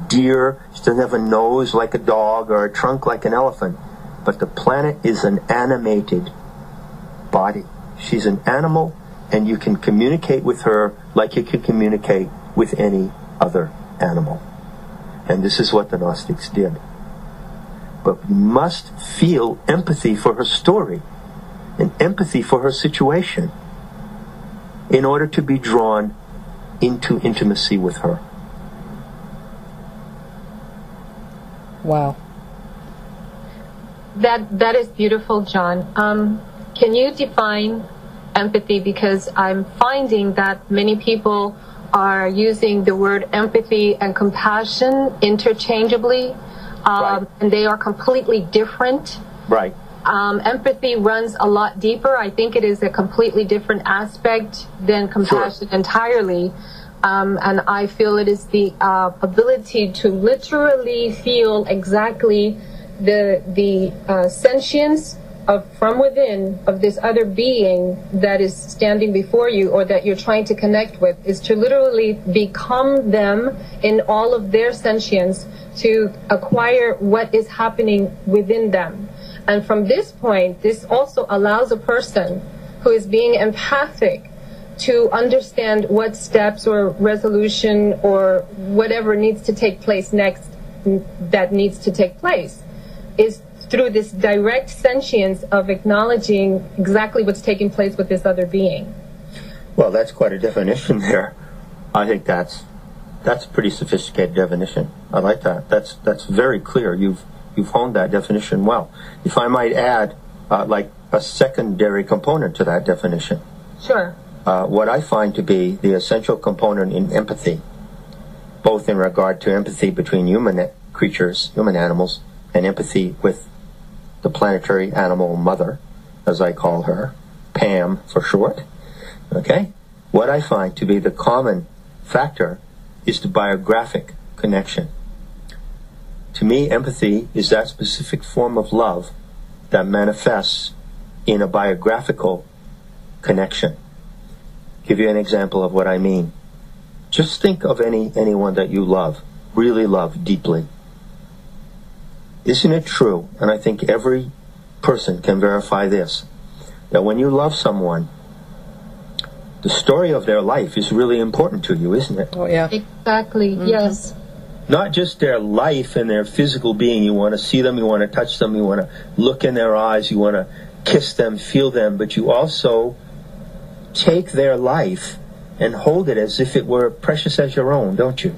deer. She doesn't have a nose like a dog or a trunk like an elephant. But the planet is an animated body. She's an animal, and you can communicate with her like you can communicate with any other animal. And this is what the Gnostics did. But we must feel empathy for her story and empathy for her situation in order to be drawn into intimacy with her. Wow. That is beautiful, John. Can you define empathy? Because I'm finding that many people are using the word empathy and compassion interchangeably, Right. and they are completely different. Right. Empathy runs a lot deeper. I think it is a completely different aspect than compassion entirely. And I feel it is the ability to literally feel exactly the sentience from within of this other being that is standing before you, or that you're trying to connect with, is to literally become them in all of their sentience, to acquire what is happening within them. And from this point, this also allows a person who is being empathic to understand what steps or resolution or whatever needs to take place next, that needs to take place, is through this direct sentience of acknowledging exactly what's taking place with this other being. Well, that's quite a definition there. I think that's a pretty sophisticated definition. I like that. That's very clear. You've honed that definition well. If I might add, like a secondary component to that definition. Sure. What I find to be the essential component in empathy, both in regard to empathy between human creatures, human animals, and empathy with the planetary animal mother, as I call her, Pam for short. Okay? What I find to be the common factor is the biographic connection. To me, empathy is that specific form of love that manifests in a biographical connection. Give you an example of what I mean. Just think of anyone that you love, really love deeply. Isn't it true, and I think every person can verify this, that when you love someone, the story of their life is really important to you, isn't it? Oh, yeah. Exactly, yes. Not just their life and their physical being. You want to see them, you want to touch them, you want to look in their eyes, you want to kiss them, feel them, but you also take their life and hold it as if it were precious as your own, don't you?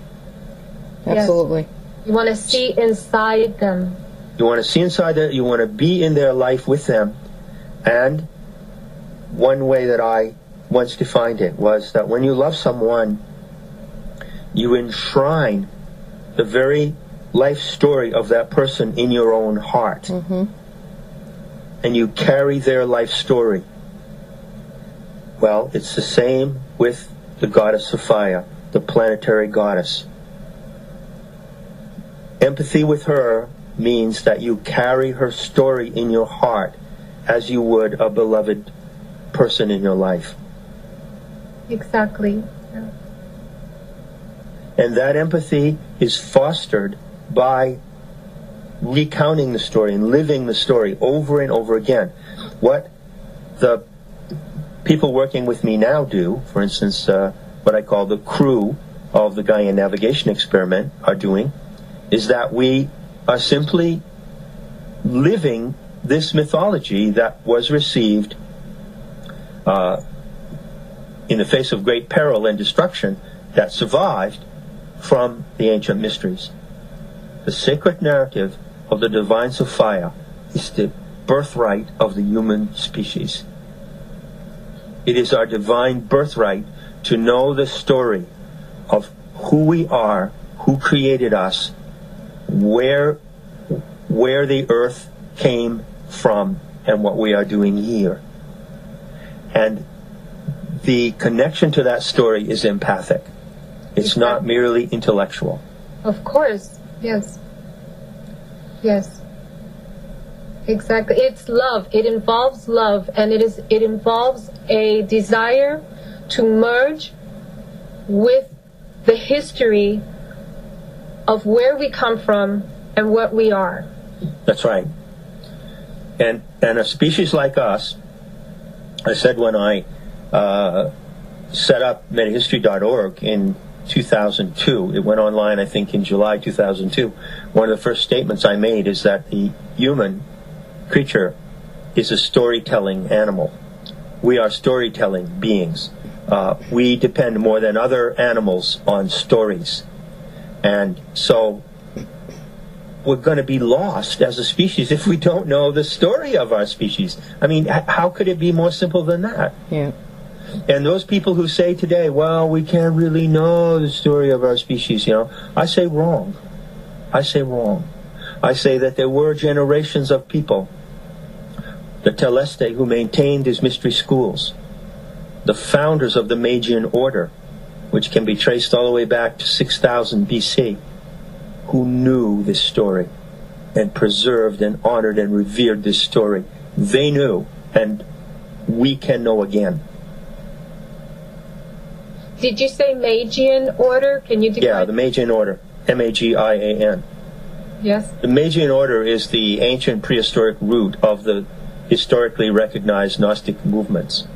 Absolutely. Yes. You want to see inside them. You want to see inside them, you want to be in their life with them. And one way that I once defined it was that when you love someone, you enshrine the very life story of that person in your own heart. Mm-hmm. And you carry their life story. Well, it's the same with the goddess Sophia, the planetary goddess. Empathy with her means that you carry her story in your heart as you would a beloved person in your life. Exactly. And that empathy is fostered by recounting the story and living the story over and over again. What the people working with me now do, for instance, what I call the crew of the Gaian navigation experiment are doing, is that we are simply living this mythology that was received in the face of great peril and destruction, that survived from the ancient mysteries. The sacred narrative of the divine Sophia is the birthright of the human species. It is our divine birthright to know the story of who we are, who created us, where the earth came from, and what we are doing here. And the connection to that story is empathic. It's not merely intellectual. Of course, yes. Yes. Exactly. It's love. It involves love, and it involves a desire to merge with the history of where we come from and what we are. That's right. And a species like us I said when I set up metahistory.org in 2002, it went online, I think, in July 2002. One of the first statements I made is that the human creature is a storytelling animal. We are storytelling beings. We depend more than other animals on stories. And so we're going to be lost as a species if we don't know the story of our species. I mean, how could it be more simple than that? Yeah. And those people who say today, well, we can't really know the story of our species, I say wrong. I say wrong. I say that there were generations of people, the Teleste, who maintained these mystery schools, the founders of the Magian order, which can be traced all the way back to 6000 BC, who knew this story and preserved and honored and revered this story. They knew, and we can know again. Did you say Magian order? Can you define? Yeah, the Magian order, Magian. Yes. The Magian order is the ancient prehistoric root of the historically recognized Gnostic movements.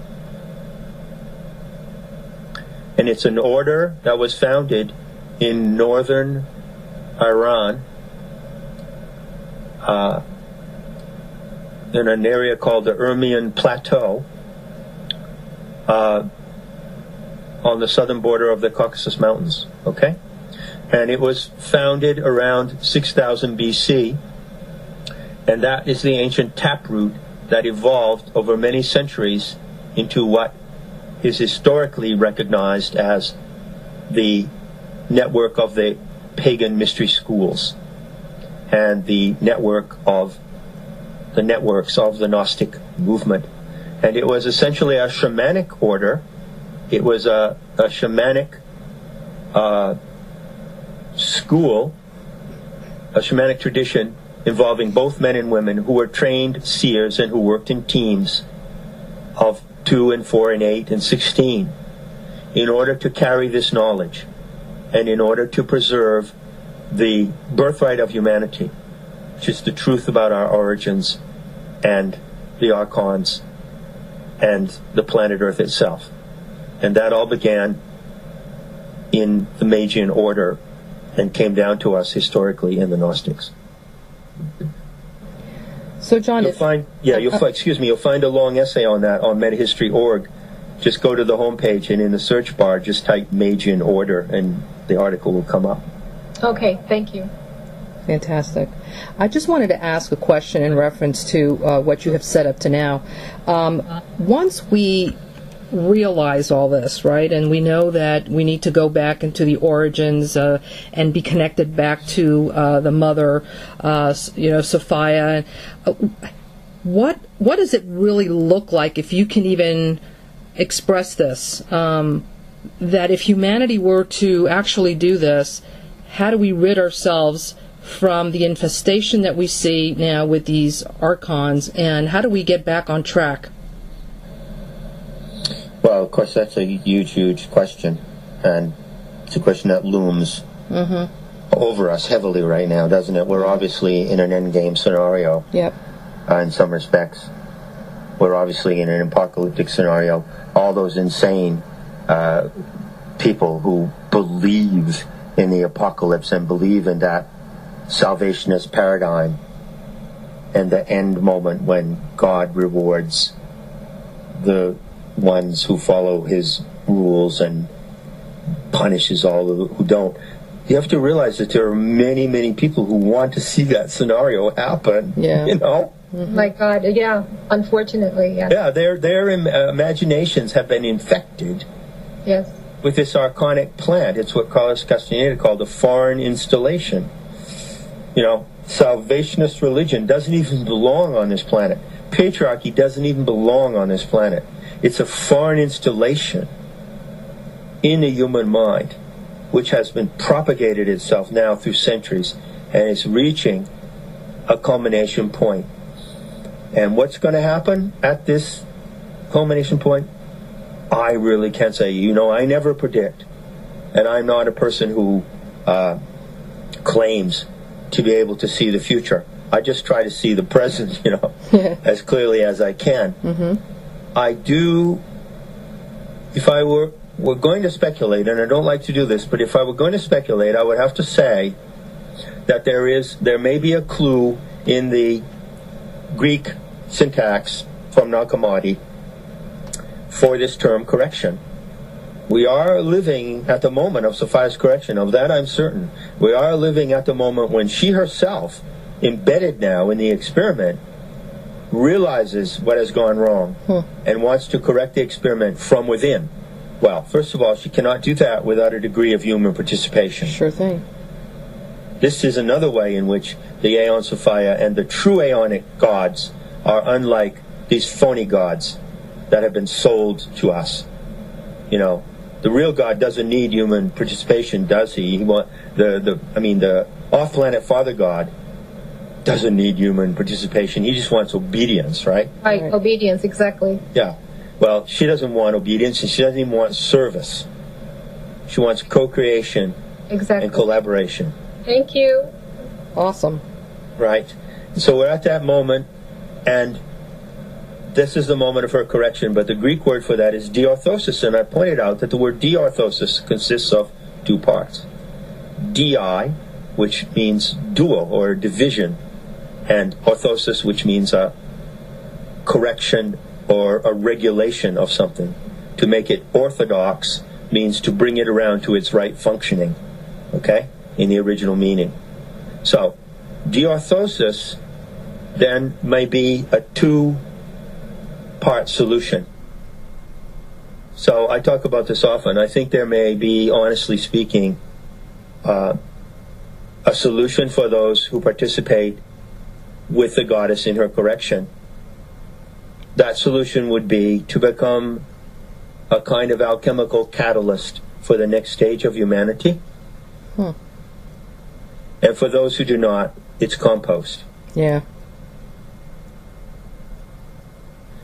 And it's an order that was founded in northern Iran, in an area called the Urmian Plateau, on the southern border of the Caucasus Mountains, okay? And it was founded around 6000 BC, and that is the ancient taproot that evolved over many centuries into what is historically recognized as the network of the pagan mystery schools and the networks of the Gnostic movement. And it was essentially a shamanic order. It was a shamanic school, a shamanic tradition involving both men and women who were trained seers and who worked in teams of 2 and 4 and 8 and 16 in order to carry this knowledge and in order to preserve the birthright of humanity, which is the truth about our origins and the Archons and the planet Earth itself. And that all began in the Magian order and came down to us historically in the Gnostics. So, John, you'll find a long essay on that on metahistory.org. Just go to the homepage and in the search bar, just type Magian order, and the article will come up. Okay, thank you. Fantastic. I just wanted to ask a question in reference to what you have said up to now. Once we realize all this, right, and we know that we need to go back into the origins and be connected back to the mother, Sophia. What does it really look like, if you can even express this, that if humanity were to actually do this, how do we rid ourselves from the infestation that we see now with these Archons, and how do we get back on track? Well, of course, that's a huge question, and it's a question that looms over us heavily right now, doesn't it? We're obviously in an endgame scenario. Yep. In some respects. We're obviously in an apocalyptic scenario. All those insane people who believe in the apocalypse and believe in that salvationist paradigm and the end moment when God rewards the ones who follow his rules and punishes all who don't. You have to realize that there are many, many people who want to see that scenario happen. Yeah. My God, yeah, unfortunately, yeah. Yeah, their imaginations have been infected. Yes. With this archonic plant. It's what Carlos Castaneda called a foreign installation. Salvationist religion doesn't even belong on this planet. Patriarchy doesn't even belong on this planet. It's a foreign installation in the human mind, which has been propagated itself now through centuries, and is reaching a culmination point. And what's going to happen at this culmination point? I really can't say. I never predict. And I'm not a person who claims to be able to see the future. I just try to see the present, as clearly as I can. I do, if I were going to speculate, and I don't like to do this, but if I were going to speculate, I would have to say that there may be a clue in the Greek syntax from Nag Hammadi for this term correction. We are living at the moment of Sophia's correction. Of that I'm certain. We are living at the moment when she herself, embedded now in the experiment, realizes what has gone wrong and wants to correct the experiment from within. Well, first of all, she cannot do that without a degree of human participation. Sure thing. This is another way in which the Aeon Sophia and the true Aeonic gods are unlike these phony gods that have been sold to us. You know, the real God doesn't need human participation, does he? The off-planet Father God doesn't need human participation. He just wants obedience, right? Right, obedience, exactly. Yeah. Well, she doesn't want obedience, and she doesn't even want service. She wants co-creation and collaboration. Thank you. Awesome. Right. So we're at that moment, and this is the moment of her correction, but the Greek word for that is diorthosis, and I pointed out that the word diorthosis consists of two parts. Di, which means dual or division, and orthosis, which means a correction or a regulation of something. To make it orthodox means to bring it around to its right functioning, okay, in the original meaning. So, diorthosis then may be a two-part solution. So I talk about this often. I think there may be, honestly speaking, a solution for those who participate with the goddess in her correction. That solution would be to become a kind of alchemical catalyst for the next stage of humanity. And for those who do not, it's compost. Yeah.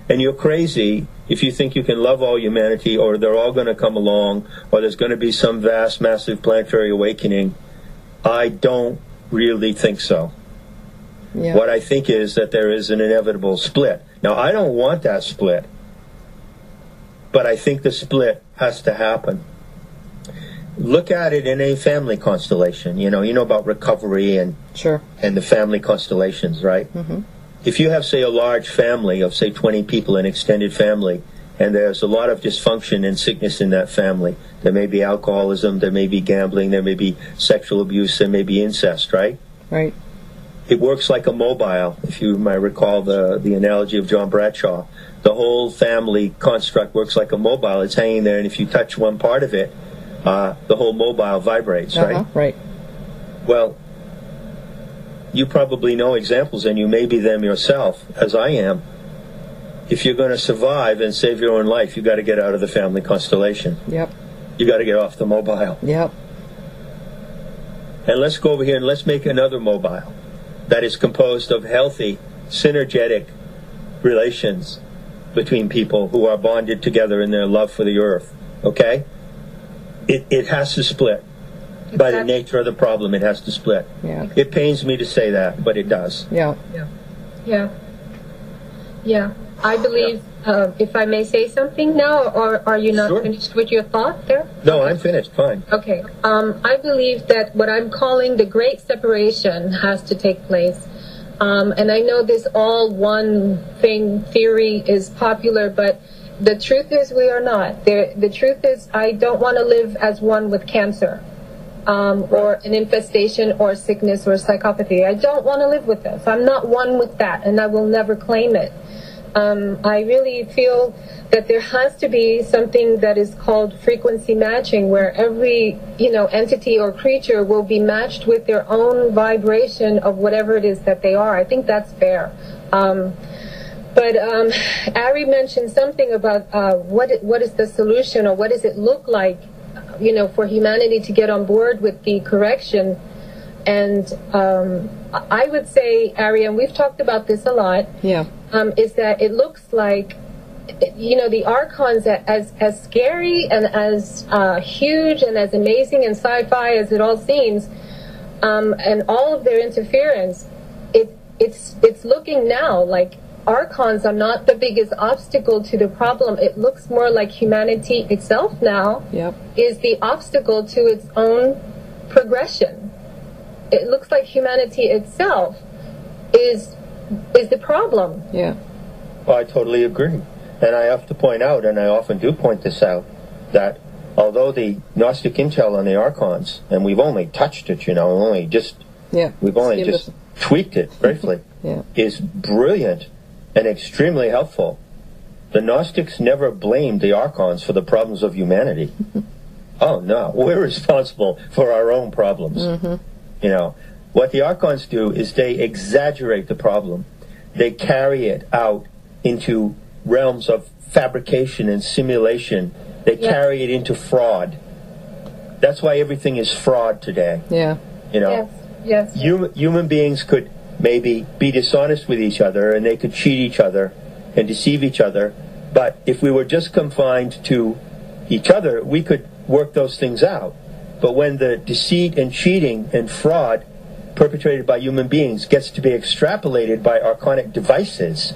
And you're crazy if you think you can love all humanity, or they're all going to come along, or there's going to be some vast, massive planetary awakening. I don't really think so. Yeah. What I think is that there is an inevitable split. Now, I don't want that split, but I think the split has to happen. Look at it in a family constellation. You know about recovery and and the family constellations, right? Mm-hmm. If you have, say, a large family of, say, 20 people, an extended family, and there's a lot of dysfunction and sickness in that family, there may be alcoholism, there may be gambling, there may be sexual abuse, there may be incest, right? Right. It works like a mobile, if you might recall the analogy of John Bradshaw. The whole family construct works like a mobile. It's hanging there, and if you touch one part of it, the whole mobile vibrates, right? Right. Well, you probably know examples, and you may be them yourself, as I am. If you're going to survive and save your own life, you've got to get out of the family constellation. Yep. You've got to get off the mobile. Yep. And let's go over here and let's make another mobile that is composed of healthy, synergetic relations between people who are bonded together in their love for the earth. Okay? It has to split. By the nature of the problem, it has to split. Yeah. It pains me to say that, but it does. Yeah. I believe, if I may say something now, or are you not finished with your thought there? No, I'm finished. Fine. Okay. I believe that what I'm calling the great separation has to take place. And I know this all one thing theory is popular, but the truth is we are not. The truth is I don't want to live as one with cancer. Or an infestation or sickness or psychopathy. I don't want to live with this. I'm not one with that, and I will never claim it. I really feel that there has to be something that is called frequency matching, where every entity or creature will be matched with their own vibration of whatever it is that they are. I think that's fair. But Ari mentioned something about what is the solution, or what does it look like, for humanity to get on board with the correction. And I would say, Ari, and we've talked about this a lot, is that it looks like, the Archons, as scary and as huge and as amazing and sci-fi as it all seems, and all of their interference, it's looking now like Archons are not the biggest obstacle to the problem. It looks more like humanity itself now is the obstacle to its own progression. It looks like humanity itself is the problem. Yeah. Well, I totally agree. And I have to point out, and I often do point this out, that although the Gnostic intel on the Archons, and we've only touched it, we've only just tweaked it briefly, is brilliant and extremely helpful. The Gnostics never blamed the Archons for the problems of humanity. Oh, no. We're responsible for our own problems. What the Archons do is they exaggerate the problem. They carry it out into realms of fabrication and simulation. They carry it into fraud. That's why everything is fraud today. Yeah. Yes. Human beings could maybe be dishonest with each other, and they could cheat each other and deceive each other. But if we were just confined to each other, we could work those things out. But when the deceit and cheating and fraud perpetrated by human beings gets to be extrapolated by archonic devices,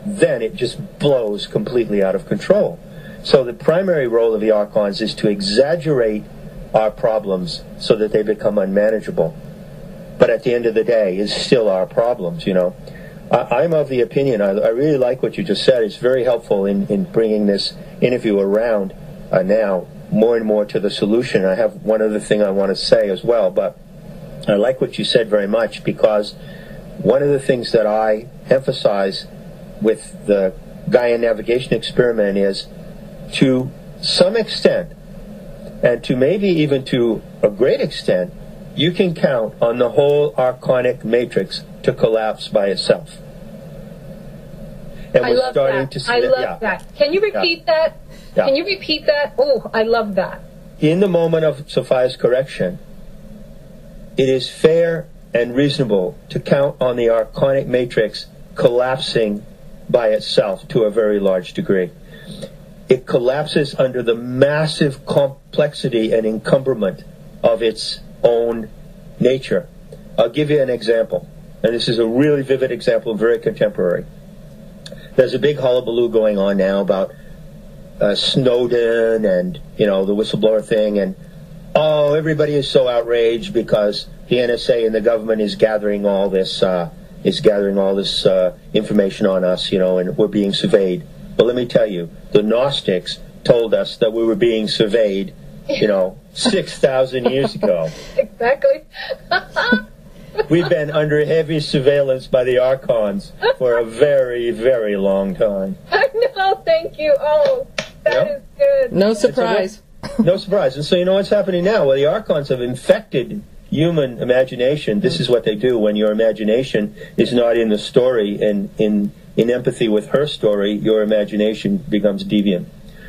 then it just blows completely out of control. So the primary role of the Archons is to exaggerate our problems so that they become unmanageable. But at the end of the day, it's still our problems, I'm of the opinion, I really like what you just said. It's very helpful in bringing this interview around now more and more to the solution. I have one other thing I want to say as well, but I like what you said very much, because one of the things that I emphasize with the Gaia navigation experiment is, to some extent, and to maybe even to a great extent, you can count on the whole archonic matrix to collapse by itself. And I love that. I love that. Can you repeat that? Yeah. Can you repeat that? Oh, I love that. In the moment of Sophia's correction, it is fair and reasonable to count on the archonic matrix collapsing by itself to a very large degree. It collapses under the massive complexity and encumberment of its own nature. I'll give you an example, and this is a really vivid example, very contemporary. There's a big hullabaloo going on now about Snowden and, the whistleblower thing, and everybody is so outraged because the NSA and the government is gathering all this information on us, and we're being surveyed. But let me tell you, the Gnostics told us that we were being surveyed, 6,000 years ago. Exactly. We've been under heavy surveillance by the Archons for a very, very long time. I know, thank you. Oh, that is good. No surprise. No surprise. And so you know what's happening now? Well, the Archons have infected human imagination. This is what they do when your imagination is not in the story and in empathy with her story. Your imagination becomes deviant.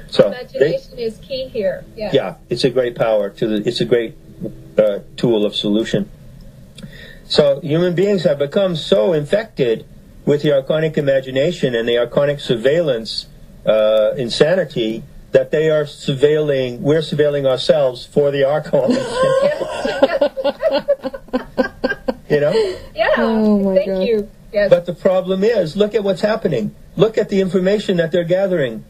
So imagination is key here. Yeah, it's a great power it's a great tool of solution. So human beings have become so infected with the archonic imagination and the archonic surveillance insanity that we're surveilling ourselves for the Archons. Yeah. Oh my God. Thank you. Yes. But the problem is, look at what's happening. Look at the information that they're gathering.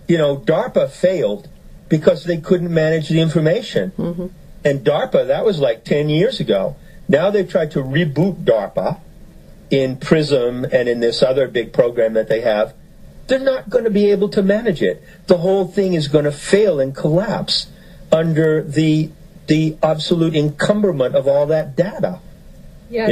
DARPA failed because they couldn't manage the information. Mm-hmm. And DARPA, that was like 10 years ago. Now they've tried to reboot DARPA in PRISM and in this other big program that they have. They're not going to be able to manage it. The whole thing is going to fail and collapse under the absolute encumberment of all that data. Yes.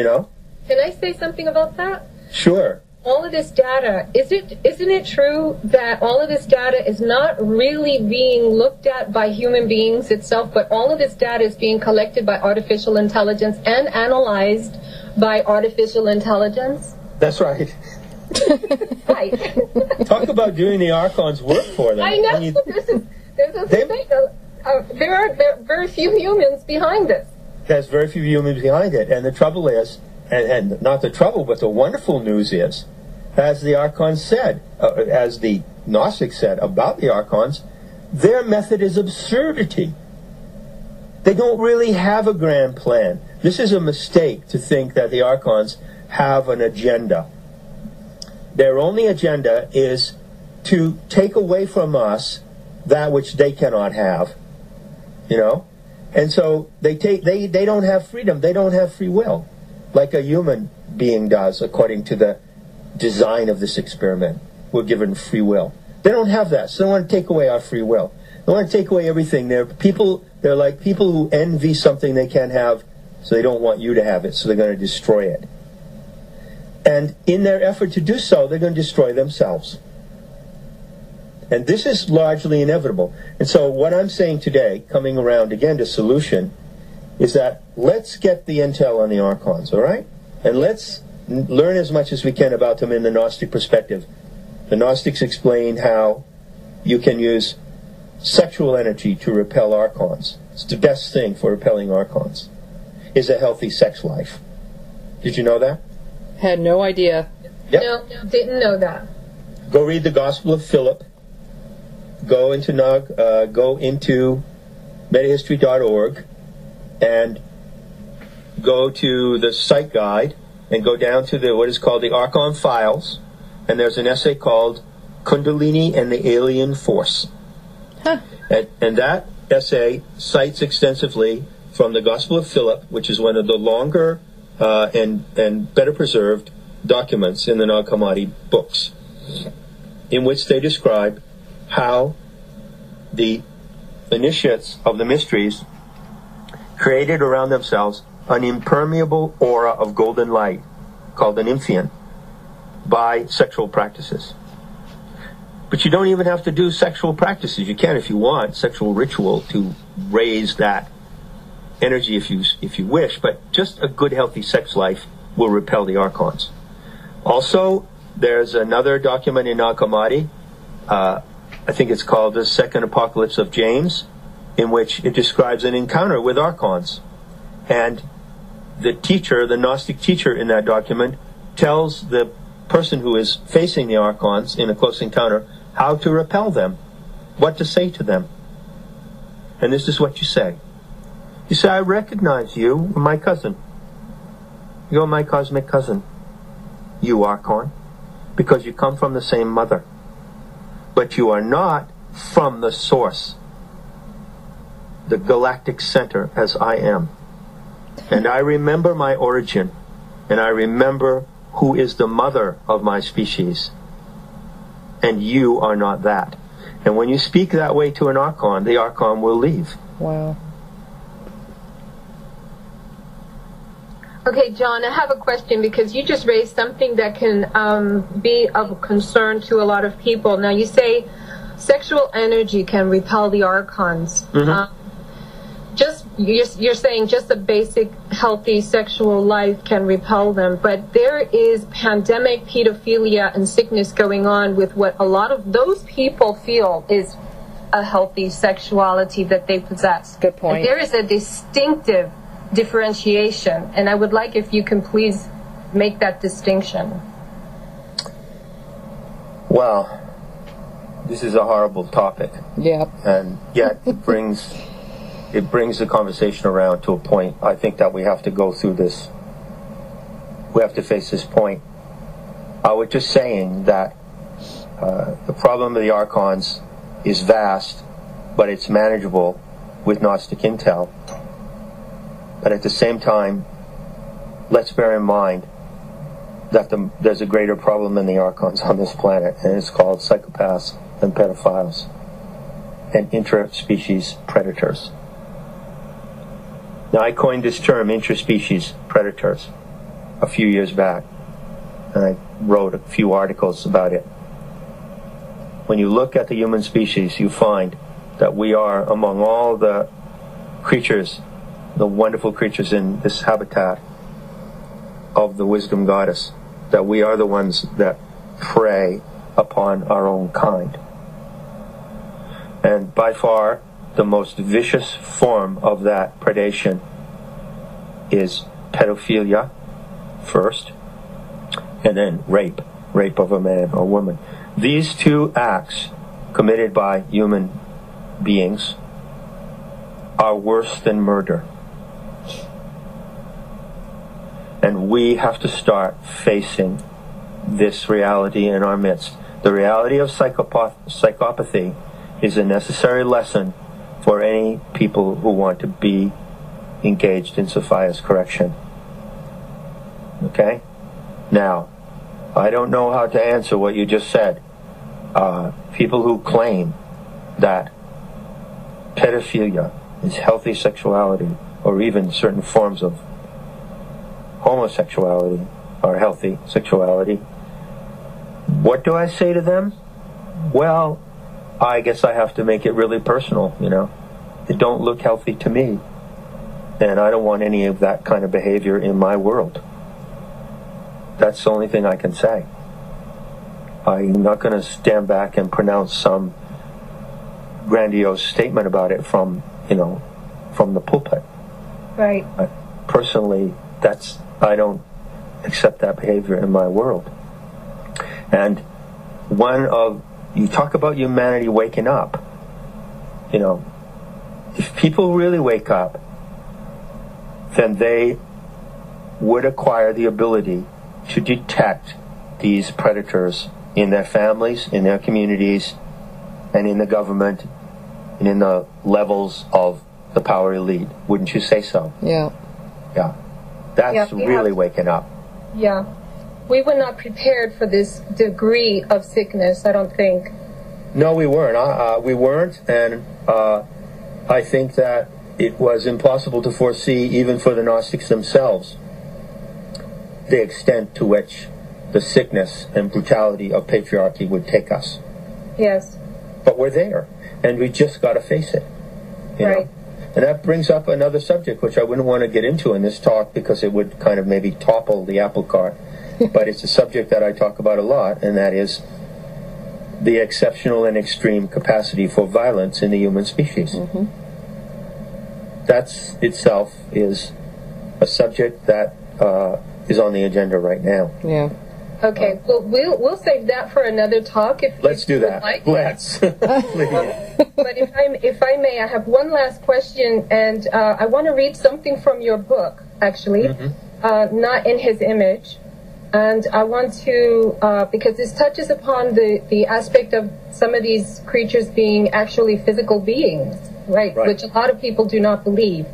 Can I say something about that? Sure. All of this data, isn't it true that all of this data is not really being looked at by human beings itself, but all of this data is being collected by artificial intelligence and analyzed by artificial intelligence? That's right. Right. Talk about doing the Archon's work for them. I know. There are very few humans behind this. There's very few humans behind it. And the trouble is, and not the trouble, but the wonderful news is, as the Archons said, as the Gnostics said about the Archons, their method is absurdity. They don't really have a grand plan. This is a mistake to think that the Archons have an agenda. their only agenda is to take away from us that which they cannot have, you know? And so they don't have freedom. They don't have free will, like a human being does, according to the design of this experiment. We're given free will. They don't have that, so they want to take away our free will. They want to take away everything. They're like people who envy something they can't have, so they don't want you to have it, so they're going to destroy it. And in their effort to do so, they're going to destroy themselves. And this is largely inevitable. And so what I'm saying today, coming around again to solution, is that let's get the intel on the Archons, all right? And let's learn as much as we can about them in the Gnostic perspective. The Gnostics explain how you can use sexual energy to repel Archons. It's the best thing for repelling Archons, is a healthy sex life. Did you know that? Had no idea. Yep. No, didn't know that. Go read the Gospel of Philip. Go into metahistory.org and go to the site guide and go down to what is called the Archon Files, and there's an essay called Kundalini and the Alien Force. Huh. And that essay cites extensively from the Gospel of Philip, which is one of the longer and better preserved documents in the Nag Hammadi books, in which they describe how the initiates of the mysteries created around themselves an impermeable aura of golden light called an Imphion by sexual practices. But you don't even have to do sexual practices. You can, if you want, sexual ritual to raise that energy if you wish, but just a good healthy sex life will repel the Archons. Also, there's another document in Nag Hammadi, I think it's called the Second Apocalypse of James, in which it describes an encounter with Archons. And the teacher, the Gnostic teacher in that document, tells the person who is facing the Archons in a close encounter how to repel them, what to say to them. And this is what you say. You say, I recognize you, my cousin. You're my cosmic cousin, you Archon, because you come from the same mother. But you are not from the source, the galactic center, as I am. And I remember my origin, and I remember who is the mother of my species. And you are not that. And when you speak that way to an Archon, the Archon will leave. Wow. Okay, John, I have a question because you just raised something that can be of concern to a lot of people. Now, you say sexual energy can repel the Archons. Mm-hmm. You're saying just a basic healthy sexual life can repel them, but there is pandemic pedophilia and sickness going on with what a lot of those people feel is a healthy sexuality that they possess. Good point. And there is a distinctive differentiation, and I would like if you can please make that distinction. Well, this is a horrible topic. Yeah. And yet it brings the conversation around to a point. I think that we have to go through this. We have to face this point. I was just saying that the problem of the Archons is vast, but it's manageable with Gnostic intel. But at the same time, let's bear in mind that there's a greater problem than the Archons on this planet, and it's called psychopaths and pedophiles and interspecies predators. Now, I coined this term, interspecies predators, a few years back, and I wrote a few articles about it. When you look at the human species, you find that we are, among all the creatures, the wonderful creatures in this habitat of the wisdom goddess, that we are the ones that prey upon our own kind. And by far, the most vicious form of that predation is pedophilia first, and then rape of a man or woman. These two acts committed by human beings are worse than murder. And we have to start facing this reality in our midst. The reality of psychopathy is a necessary lesson for any people who want to be engaged in Sophia's correction. Okay? Now, I don't know how to answer what you just said. People who claim that pedophilia is healthy sexuality, or even certain forms of homosexuality are healthy sexuality, what do I say to them? Well, I guess I have to make it really personal, you know. It don't look healthy to me, and I don't want any of that kind of behavior in my world. That's the only thing I can say. I'm not going to stand back and pronounce some grandiose statement about it from the pulpit. Right. Personally, I don't accept that behavior in my world. And you talk about humanity waking up. You know, if people really wake up, then they would acquire the ability to detect these predators in their families, in their communities, and in the government, and in the levels of the power elite. Wouldn't you say so? Yeah. Yeah. That's really waking up. Yeah. We were not prepared for this degree of sickness, I don't think. No, we weren't. We weren't, and I think that it was impossible to foresee, even for the Gnostics themselves, the extent to which the sickness and brutality of patriarchy would take us. Yes. But we're there, and we just got to face it. You know? And that brings up another subject, which I wouldn't want to get into in this talk because it would kind of maybe topple the apple cart. But it's a subject that I talk about a lot, and that is the exceptional and extreme capacity for violence in the human species. Mm-hmm. That itself is a subject that is on the agenda right now. Yeah. Okay, well, we'll save that for another talk. Let's do that. Like. Let's. But if I may, I have one last question, and I want to read something from your book, actually, Not in His Image. And I want to, because this touches upon the aspect of some of these creatures being actually physical beings, right? Which a lot of people do not believe.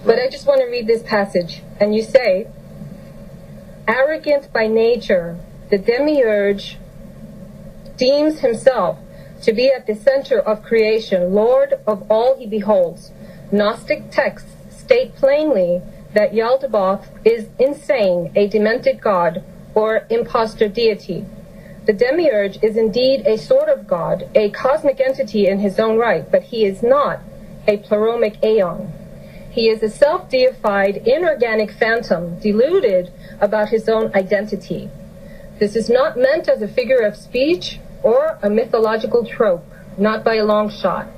But I just want to read this passage. And you say, arrogant by nature, the demiurge deems himself to be at the center of creation, Lord of all he beholds. Gnostic texts state plainly that Yaldabaoth is insane, a demented god, or impostor deity. The demiurge is indeed a sort of god, a cosmic entity in his own right, but he is not a pleromic aeon. He is a self-deified, inorganic phantom, deluded about his own identity. This is not meant as a figure of speech or a mythological trope, not by a long shot.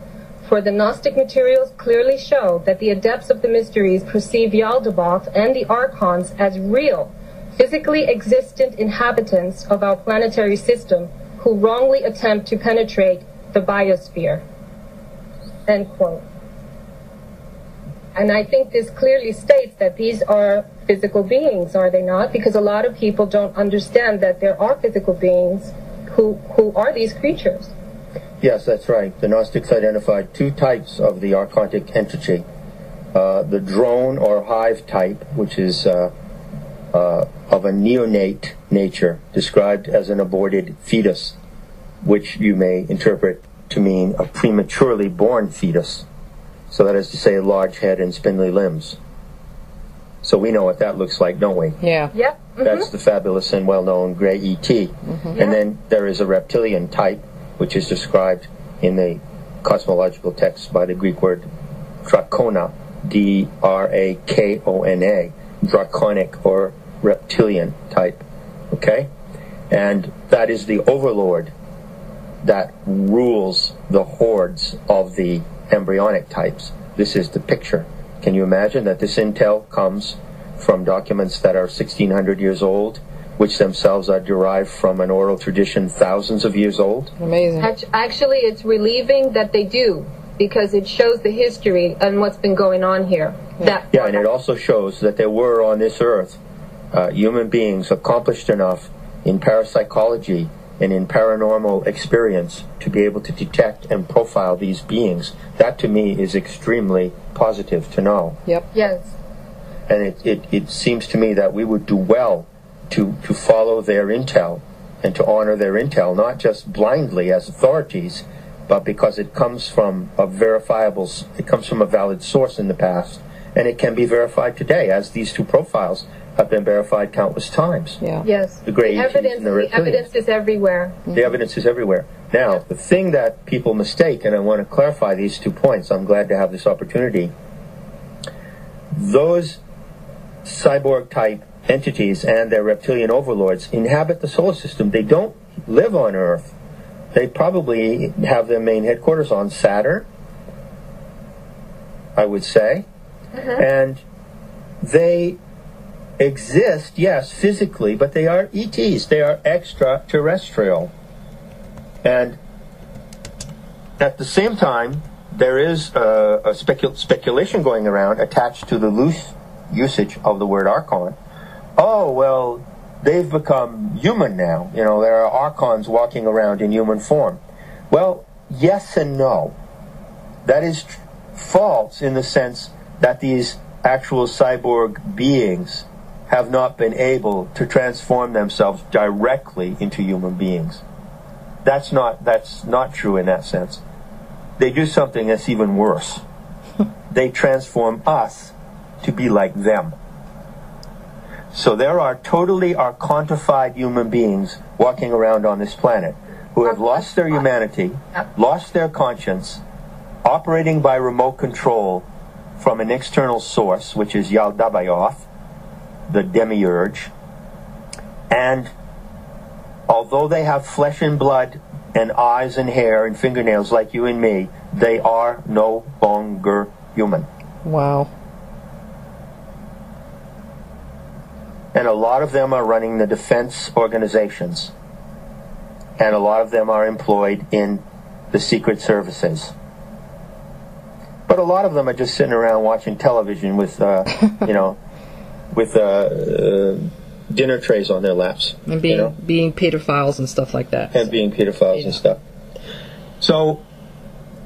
For the Gnostic materials clearly show that the adepts of the mysteries perceive Yaldabaoth and the Archons as real, physically existent inhabitants of our planetary system who wrongly attempt to penetrate the biosphere. End quote. And I think this clearly states that these are physical beings, are they not? Because a lot of people don't understand that there are physical beings who are these creatures. Yes, that's right. The Gnostics identified two types of the archontic entity. The drone or hive type, which is of a neonate nature, described as an aborted fetus, which you may interpret to mean a prematurely born fetus. So that is to say, a large head and spindly limbs. So we know what that looks like, don't we? Yeah. Yeah. Mm-hmm. That's the fabulous and well-known gray E.T. Mm-hmm. And then there is a reptilian type, which is described in the cosmological text by the Greek word drakona, D-R-A-K-O-N-A, draconic or reptilian type. Okay? And that is the overlord that rules the hordes of the embryonic types. This is the picture. Can you imagine that this intel comes from documents that are 1,600 years old, which themselves are derived from an oral tradition thousands of years old? Amazing. Actually, it's relieving that they do, because it shows the history and what's been going on here. Yeah, and it also shows that there were on this earth human beings accomplished enough in parapsychology and in paranormal experience to be able to detect and profile these beings. That to me is extremely positive to know. Yep. Yes. And it seems to me that we would do well to follow their intel and to honor their intel, not just blindly as authorities, but because it comes from a valid source in the past, and it can be verified today, as these two profiles have been verified countless times. Yeah. Yes. The gray evidence, the evidence is everywhere. The evidence is everywhere. Now, the thing that people mistake, and I want to clarify these 2 points, I'm glad to have this opportunity. Those cyborg-type entities and their reptilian overlords inhabit the solar system. They don't live on Earth. They probably have their main headquarters on Saturn, I would say. And they exist, yes, physically, but they are ETs. They are extraterrestrial. And at the same time, there is a speculation going around attached to the loose usage of the word Archon. Oh, well, they've become human now. You know, there are Archons walking around in human form. Well, yes and no. That is false in the sense that these actual cyborg beings have not been able to transform themselves directly into human beings. That's not true in that sense. They do something that's even worse. They transform us to be like them. So there are totally archontified human beings walking around on this planet who have lost their humanity, lost their conscience, operating by remote control from an external source, which is Yaldabaoth, the demiurge. And although they have flesh and blood and eyes and hair and fingernails like you and me, they are no longer human. Wow. And a lot of them are running the defense organizations. And a lot of them are employed in the secret services. But a lot of them are just sitting around watching television with, with dinner trays on their laps. And being pedophiles and stuff like that. And being pedophiles and stuff. So,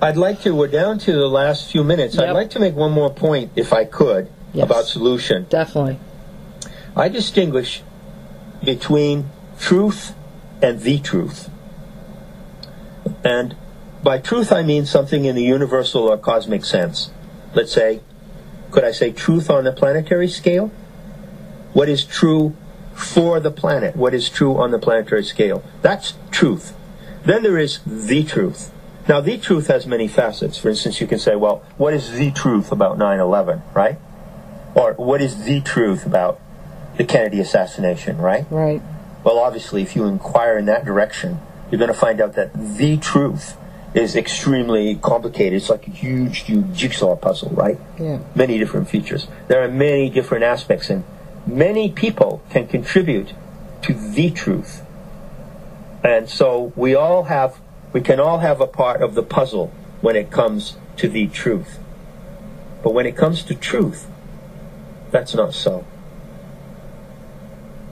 we're down to the last few minutes. Yep. I'd like to make one more point, if I could, about solution. Definitely. I distinguish between truth and the truth. And by truth I mean something in the universal or cosmic sense. Let's say, could I say truth on the planetary scale? What is true for the planet? What is true on the planetary scale? That's truth. Then there is the truth. Now, the truth has many facets. For instance, you can say, well, what is the truth about 9/11, right? Or what is the truth about the Kennedy assassination, right? Right. Well, obviously, if you inquire in that direction, you're going to find out that the truth is extremely complicated. It's like a huge jigsaw puzzle, right? Yeah. Many different features. There are many different aspects, and many people can contribute to the truth. And so we can all have a part of the puzzle when it comes to the truth. But when it comes to truth, that's not so.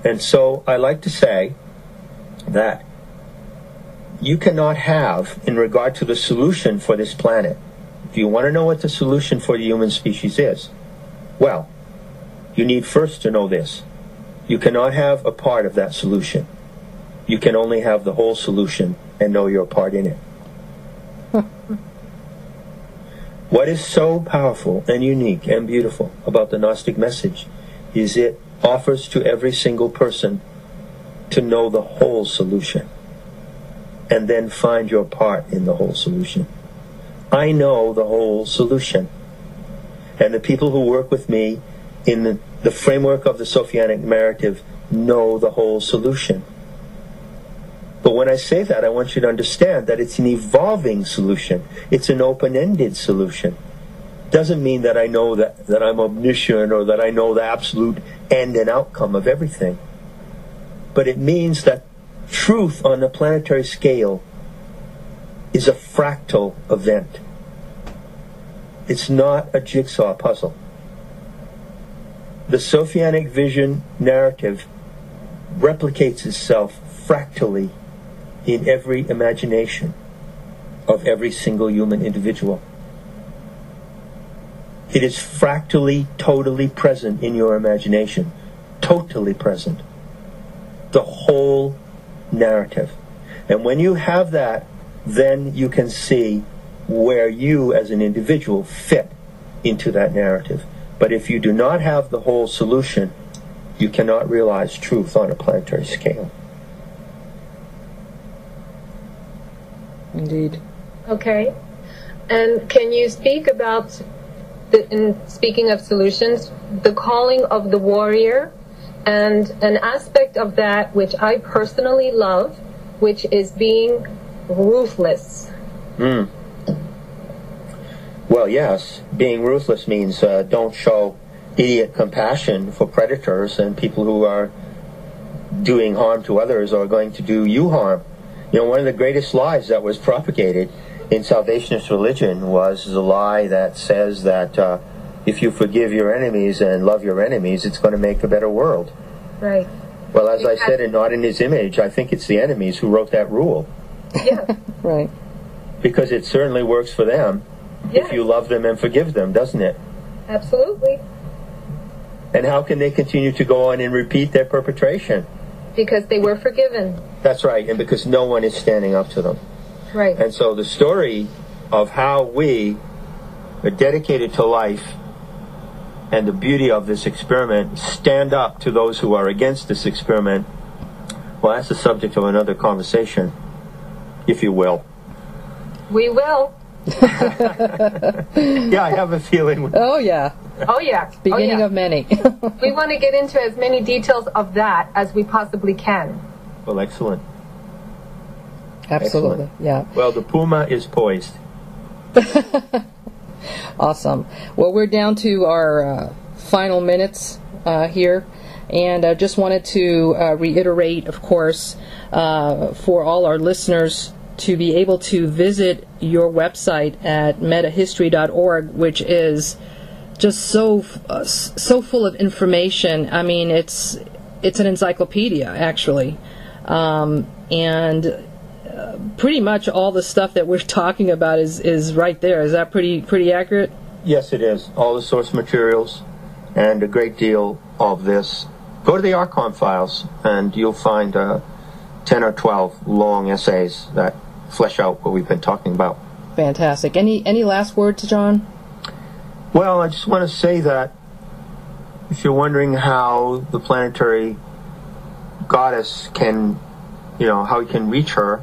And so I like to say that you cannot have, in regard to the solution for this planet, if you want to know what the solution for the human species is, well, you need first to know this. You cannot have a part of that solution. You can only have the whole solution and know your part in it. What is so powerful and unique and beautiful about the Gnostic message is it offers to every single person to know the whole solution and then find your part in the whole solution. I know the whole solution. And the people who work with me in the framework of the Sophianic narrative know the whole solution. But when I say that, I want you to understand that it's an evolving solution. It's an open-ended solution. Doesn't mean that I know that I'm omniscient or that I know the absolute end and outcome of everything. But it means that truth on the planetary scale is a fractal event. It's not a jigsaw puzzle. The Sophianic vision narrative replicates itself fractally in every imagination of every single human individual. It is fractally, totally present in your imagination. Totally present. The whole narrative. And when you have that, then you can see where you as an individual fit into that narrative. But if you do not have the whole solution, you cannot realize truth on a planetary scale. Indeed. Okay. And can you speak about, in speaking of solutions, the calling of the warrior, and an aspect of that which I personally love, which is being ruthless? Well, yes. Being ruthless means don't show idiot compassion for predators and people who are doing harm to others or going to do you harm. You know, one of the greatest lies that was propagated in Salvationist religion was the lie that says that if you forgive your enemies and love your enemies, it's going to make a better world. Right. Well, as I said in Not in His Image, I think it's the enemies who wrote that rule. Yeah. Right. Because it certainly works for them if you love them and forgive them, doesn't it? Absolutely. And how can they continue to go on and repeat their perpetration? Because they were forgiven. That's right, and because no one is standing up to them. Right. And so the story of how we are dedicated to life and the beauty of this experiment stand up to those who are against this experiment, well, that's the subject of another conversation, if you will. We will. Yeah, I have a feeling. Oh, yeah. Oh, yeah. Beginning of many. We want to get into as many details of that as we possibly can. Well, excellent. Absolutely. Excellent. Yeah. Well, the puma is poised. Awesome. Well, we're down to our final minutes here, and I just wanted to reiterate, of course, for all our listeners to be able to visit your website at metahistory.org, which is just so full of information. I mean, it's an encyclopedia, actually, and pretty much all the stuff that we're talking about is right there. Is that pretty accurate? Yes, it is. All the source materials and a great deal of this. Go to the Archon files and you'll find 10 or 12 long essays that flesh out what we've been talking about. Fantastic. Any last words, John? Well, I just want to say that if you're wondering how the planetary goddess can, how you can reach her,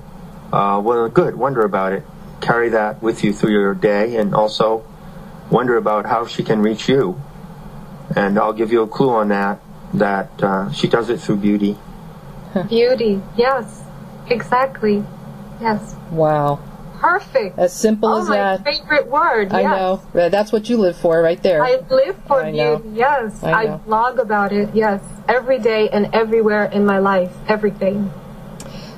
well, good, wonder about it. Carry that with you through your day, and also wonder about how she can reach you. And I'll give you a clue on that she does it through beauty. Beauty, yes, exactly, yes. Wow. Perfect. As simple as that. My favorite word, I know. That's what you live for right there. I live for beauty, yes. I blog about it, yes. Every day and everywhere in my life, everything.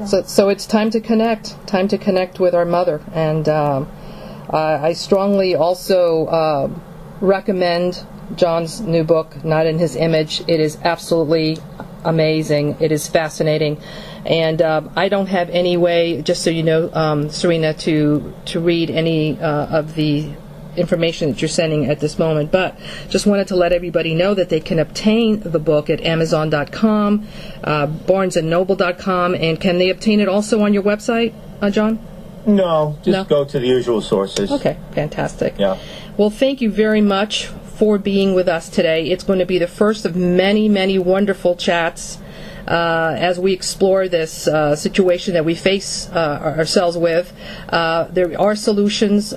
So it's time to connect with our mother. And I strongly also recommend John's new book, Not in His Image. It is absolutely amazing. It is fascinating. And I don't have any way, just so you know, Serena, to read any of the information that you're sending at this moment, but just wanted to let everybody know that they can obtain the book at Amazon.com, BarnesandNoble.com, and can they obtain it also on your website, John? No, just go to the usual sources. Okay, fantastic. Yeah. Well, thank you very much for being with us today. It's going to be the first of many, many wonderful chats as we explore this situation that we face ourselves with. There are solutions.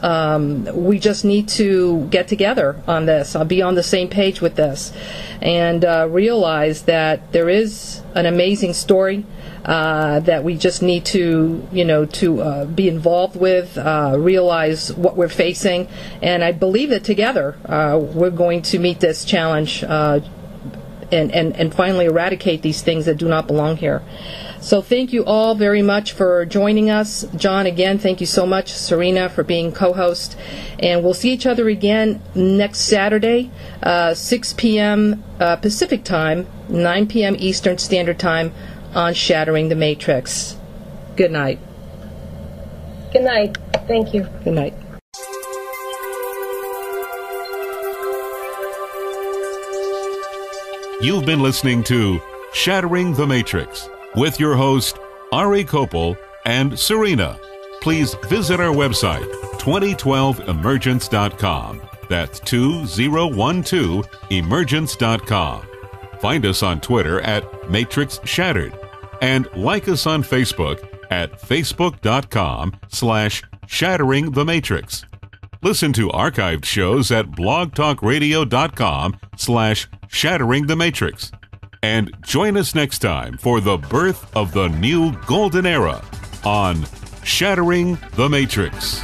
We just need to get together on this. I'll be on the same page with this and realize that there is an amazing story that we just need to, be involved with, realize what we're facing. And I believe that together we're going to meet this challenge and finally eradicate these things that do not belong here. So thank you all very much for joining us. John, again, thank you so much. Serena, for being co-host. And we'll see each other again next Saturday, 6 p.m. Pacific Time, 9 p.m. Eastern Standard Time on Shattering the Matrix. Good night. Good night. Thank you. Good night. You've been listening to Shattering the Matrix with your host, Ari Kopel and Serena. Please visit our website, 2012emergence.com. That's 2012emergence.com. Find us on Twitter at Matrix Shattered and like us on Facebook at facebook.com/Shattering the Matrix. Listen to archived shows at blogtalkradio.com/Shattering the Matrix. And join us next time for the birth of the new golden era on Shattering the Matrix.